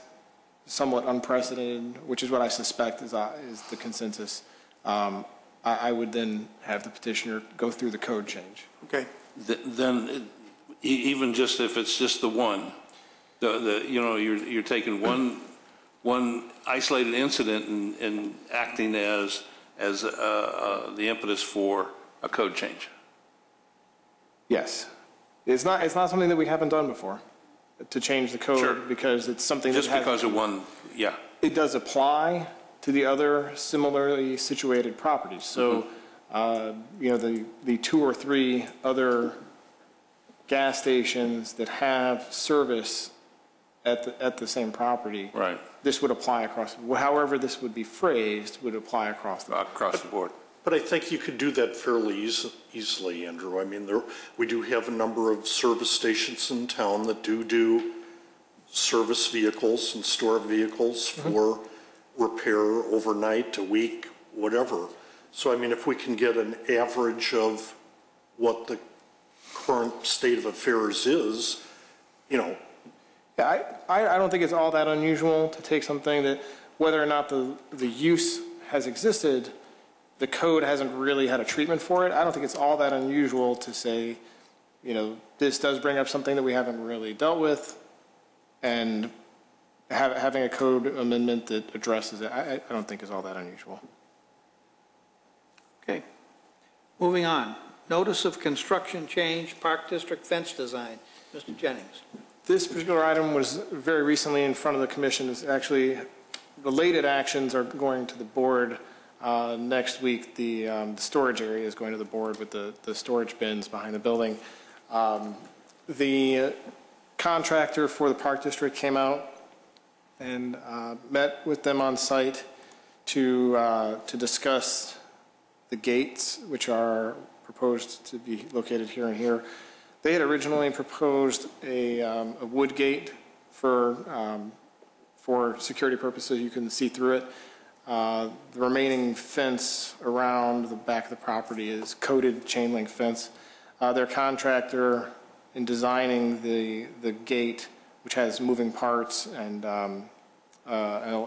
somewhat unprecedented, which is what I suspect is the consensus, I would then have the petitioner go through the code change. Okay. Then, even just if it's just the one, you're taking one isolated incident and acting as the impetus for a code change. Yes, it's not something that we haven't done before, to change the code. Sure. Because it's something just that because of one, yeah. It does apply to the other similarly situated properties. So, the 2 or 3 other gas stations that have service at the same property. Right. This would apply across, however this would be phrased, would apply across the board. But I think you could do that fairly easily, Andrew. I mean, we do have a number of service stations in town that do service vehicles and store vehicles for repair overnight, a week, whatever. So, I mean, if we can get an average of what the current state of affairs is, Yeah, I don't think it's all that unusual to take something that, whether or not the use has existed, the code hasn't really had a treatment for it. I don't think it's all that unusual to say, this does bring up something that we haven't really dealt with, and having a code amendment that addresses it, I don't think is all that unusual. Okay. Moving on. Notice of construction change, Park District fence design. Mr. Jennings. This particular item was very recently in front of the commission. It's actually, related actions are going to the board next week. The storage area is going to the board with the storage bins behind the building. The contractor for the Park District came out and met with them on site to discuss the gates, which are proposed to be located here and here. They had originally proposed a wood gate for security purposes. You can see through it. The remaining fence around the back of the property is coated chain link fence. Their contractor, in designing the gate, which has moving parts and an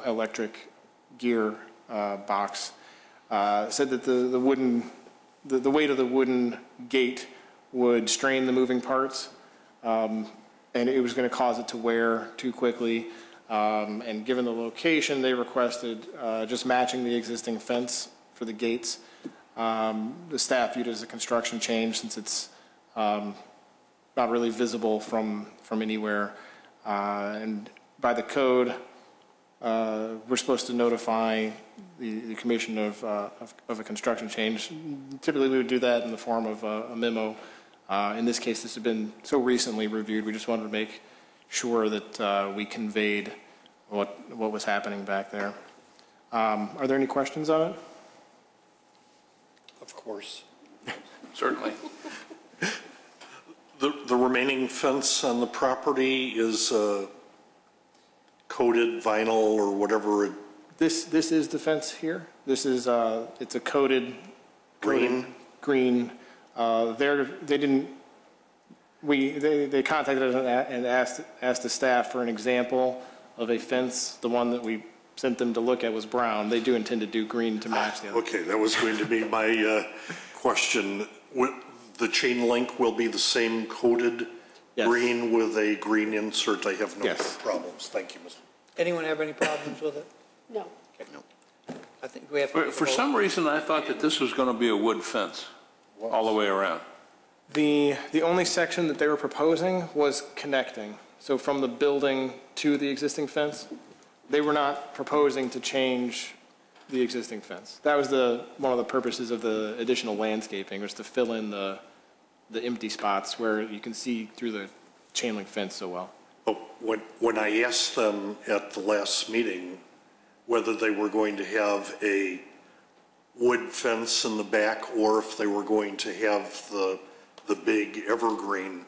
electric gear box, said that the weight of the wooden gate would strain the moving parts, and it was going to cause it to wear too quickly. And given the location, they requested just matching the existing fence for the gates. The staff viewed it as a construction change since it's not really visible from anywhere. And by the code, we're supposed to notify the commission of a construction change. Typically, we would do that in the form of a memo. In this case, this had been so recently reviewed, we just wanted to make sure that we conveyed what was happening back there. Are there any questions on it? of course. Certainly. The remaining fence on the property is coated vinyl or whatever. This is the fence here. This is it's a coated Green. Green. They contacted us and asked the staff for an example of a fence. The one that we sent them to look at was brown. They do intend to do green to match the other. Okay, that was going to be my question. The chain link will be the same coated green with a green insert. I have no problems. Thank you, Mr. Anyone have any problems with it? No. Okay. No. I think we have to. For some reason, I thought that this was going to be a wood fence all the way around. The only section that they were proposing was connecting. So from the building to the existing fence, they were not proposing to change the existing fence. That was one of the purposes of the additional landscaping, was to fill in the the empty spots where you can see through the chain link fence so well. But when I asked them at the last meeting whether they were going to have a wood fence in the back or if they were going to have the big evergreen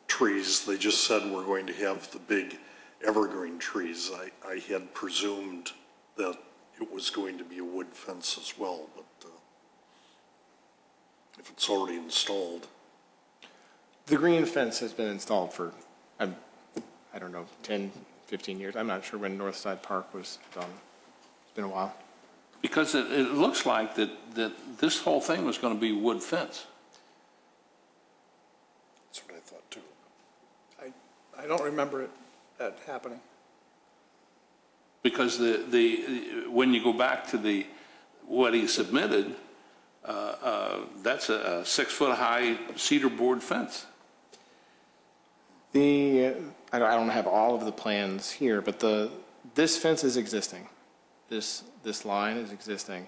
trees, they just said we're going to have the big evergreen trees. I had presumed that it was going to be a wood fence as well, but if it's already installed. The green fence has been installed for, I don't know, 10, 15 years. I'm not sure when Northside Park was done. It's been a while. Because it looks like that this whole thing was going to be wood fence. That's what I thought too. I don't remember that happening. Because when you go back to what he submitted, that's a 6-foot-high cedar board fence. I don't have all of the plans here, but this fence is existing. This line is existing.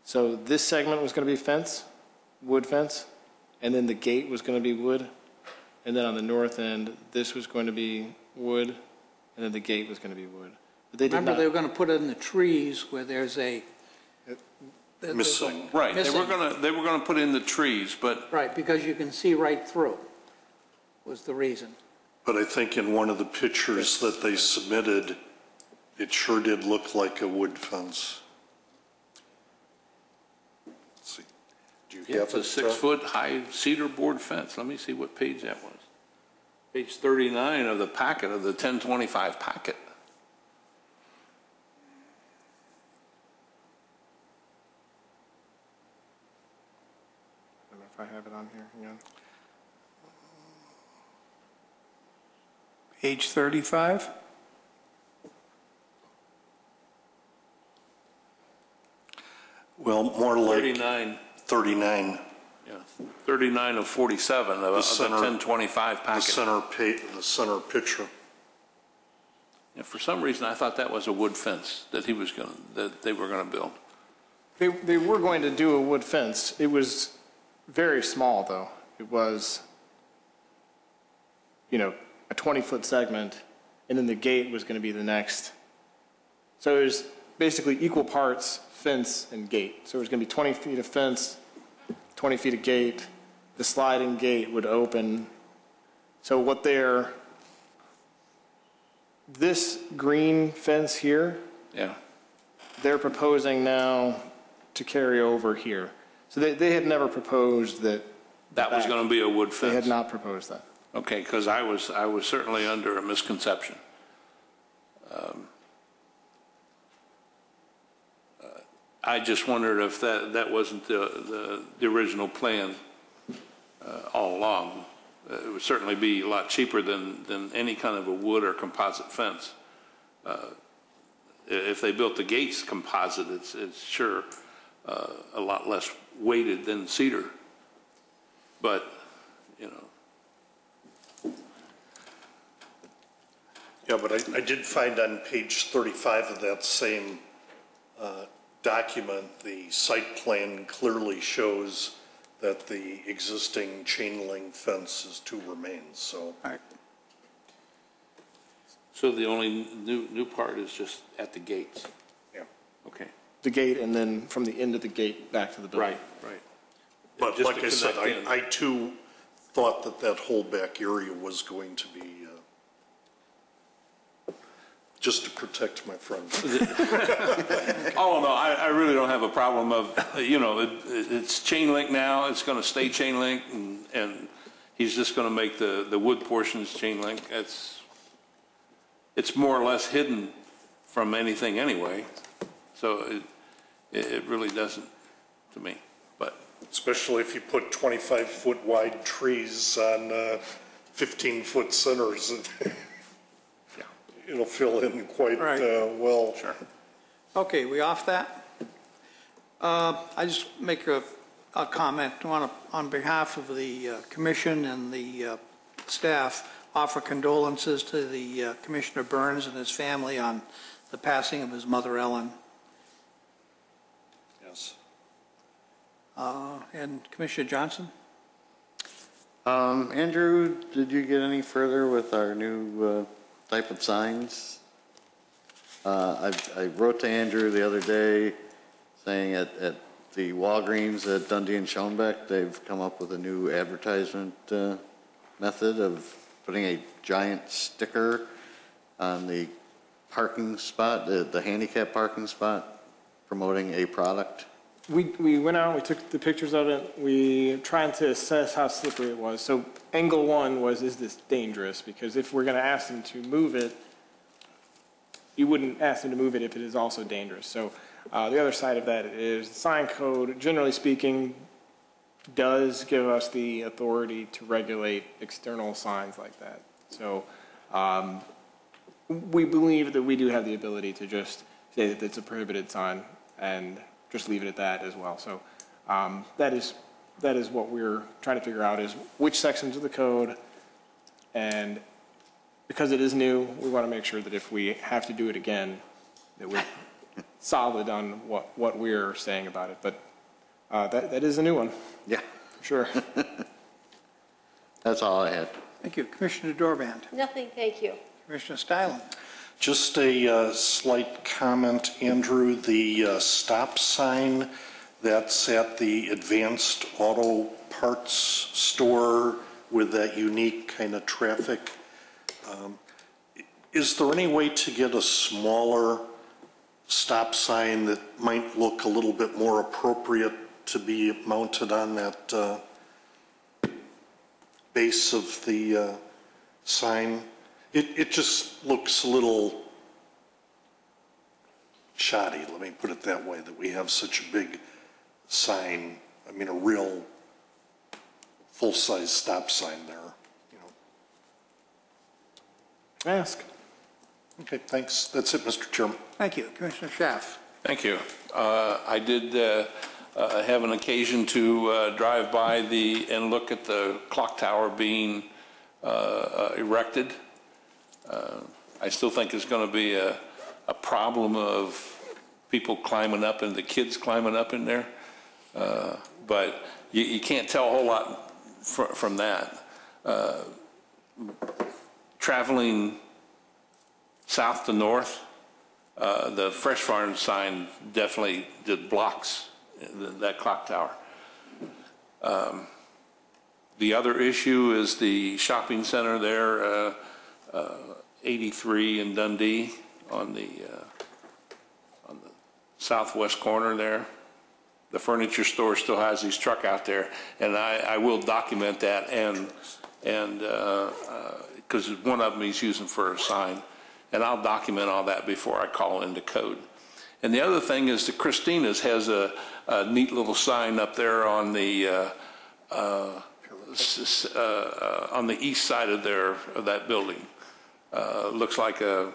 So this segment was going to be fence, wood fence, and then the gate was going to be wood, and then on the north end, this was going to be wood, and then the gate was going to be wood. But they did Remember, not. they were going to put it in the trees where there's a Missing. Right, they were Missing. going to put in the trees, but right, because you can see right through. Was the reason. But I think in one of the pictures that they submitted, it sure did look like a wood fence. Let's see. Do you have it's a 6-foot-high cedar board fence. Let me see what page that was. Page 39 of the packet, of the 1025 packet. I don't know if I have it on here. Hang on. Page 35? Well, more like 39. 39. Yeah, 39 of 47 of the 1025 The packet. center picture. Yeah, for some reason, I thought that was a wood fence that they were going to build. They were going to do a wood fence. It was very small, though. It was, a 20-foot segment, and then the gate was going to be the next. So it was basically equal parts fence and gate. So it was going to be 20 feet of fence, 20 feet of gate. The sliding gate would open. So this green fence here, Yeah. they're proposing now to carry over here. So they had never proposed that. That was going to be a wood fence. They had not proposed that. Okay, because I was certainly under a misconception. I just wondered if that wasn't the original plan all along. It would certainly be a lot cheaper than any kind of a wood or composite fence. If they built the gates composite, it's sure a lot less weighted than cedar. But, Yeah, but I did find on page 35 of that same document, the site plan clearly shows that the existing chain link fence is to remain, so. So the only new part is just at the gates? Yeah. Okay. The gate, and then from the end of the gate back to the building. Right. But Just like to I said, connect in. I too thought that whole back area was going to be, just to protect my friends. Oh, no, I really don't have a problem of, it's chain link now, it's going to stay chain link, and he's just going to make the wood portions chain link. It's more or less hidden from anything anyway, so it really doesn't to me, but. Especially if you put 25-foot wide trees on 15-foot centers. It'll fill in quite well. Sure. Okay, we off that? I just make a comment. I want to, on behalf of the commission and the staff, offer condolences to the Commissioner Burns and his family on the passing of his mother, Ellen. Yes. And Commissioner Johnson? Andrew, did you get any further with our new type of signs? I wrote to Andrew the other day saying at the Walgreens at Dundee and Schoenbeck, they've come up with a new advertisement method of putting a giant sticker on the parking spot, the handicap parking spot, promoting a product. We went out, we took the pictures of it, we tried to assess how slippery it was. So angle one was, is this dangerous? Because if we're going to ask them to move it, you wouldn't ask them to move it if it is also dangerous. So the other side of that is the sign code, generally speaking, does give us the authority to regulate external signs like that. So we believe that we do have the ability to just say that it's a prohibited sign and just leave it at that as well. So that is what we're trying to figure out, is which sections of the code, and because it is new, we want to make sure that if we have to do it again, that we're solid on what we're saying about it. But that is a new one. Yeah. Sure. That's all I had. Thank you. Commissioner Dorband. Nothing, thank you. Commissioner Stylen. Just a slight comment, Andrew. The stop sign that's at the Advanced Auto Parts store with that unique kind of traffic, is there any way to get a smaller stop sign that might look a little bit more appropriate to be mounted on that base of the sign? It just looks a little shoddy, let me put it that way, that we have such a big sign, I mean a real full-size stop sign there, you know. Ask. Okay, thanks. That's it, Mr. Chairman. Thank you. Commissioner Schaaf. Thank you. I did have an occasion to drive by and look at the clock tower being erected. I still think it's going to be a problem of people climbing up and the kids climbing up in there. But you can't tell a whole lot from that. Traveling south to north, the Fresh Farm sign definitely blocks that clock tower. The other issue is the shopping center there, 83 in Dundee on the southwest corner there. The furniture store still has his truck out there, and I will document that, and because one of them he's using for a sign, and I'll document all that before I call into code. And the other thing is that Christina's has a neat little sign up there on the east side of that building. Looks like a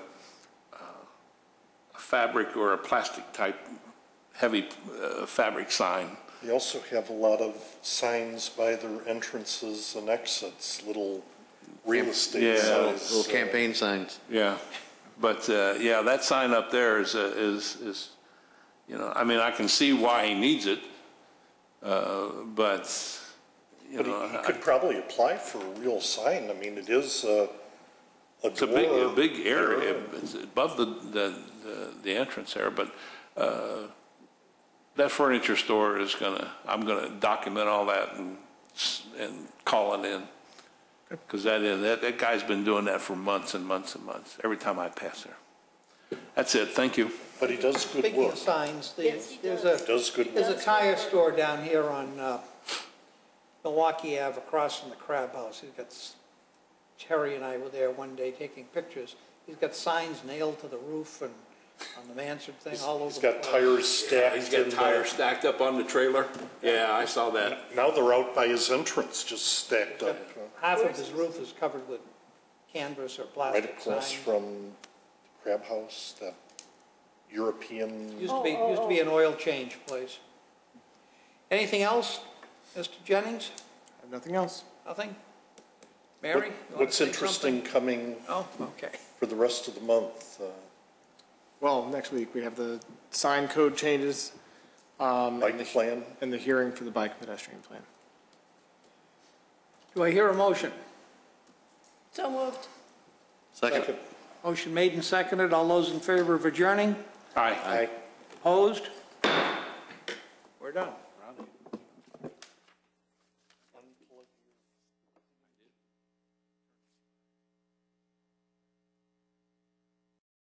fabric or a plastic type heavy fabric sign. They also have a lot of signs by their entrances and exits, little real estate signs. Little campaign signs. Yeah, but yeah, that sign up there is you know, I mean, I can see why he needs it, but you know, he could probably apply for a real sign. I mean, it is it's a big area. It's above the entrance there, but that furniture store is I'm gonna document all that and call it in, because that guy's been doing that for months and months and months. Every time I pass there. That's it. Thank you. But he does good Speaking work. of signs, Yes, he there's does. a tire store down here on Milwaukee Ave across from the Crab House. He's got, Terry and I were there one day taking pictures. He's got signs nailed to the roof and on the mansard thing all over. He's got tires stacked. He's got tires stacked up on the trailer. Yeah, I saw that. Now they're out by his entrance, just stacked up. Half of his roof is covered with canvas or plastic Right across signs. from the Crab House, that European. Used to be an oil change place. Anything else, Mr. Jennings? I have nothing else. Nothing? Mary? you wanna What's say interesting something? coming Oh, okay. for the rest of the month? Well, next week we have the sign code changes. Bike plan? And the hearing for the bike and pedestrian plan. Do I hear a motion? So moved. Second. Motion made and seconded. All those in favor of adjourning? Aye. Opposed? We're done. Round eight.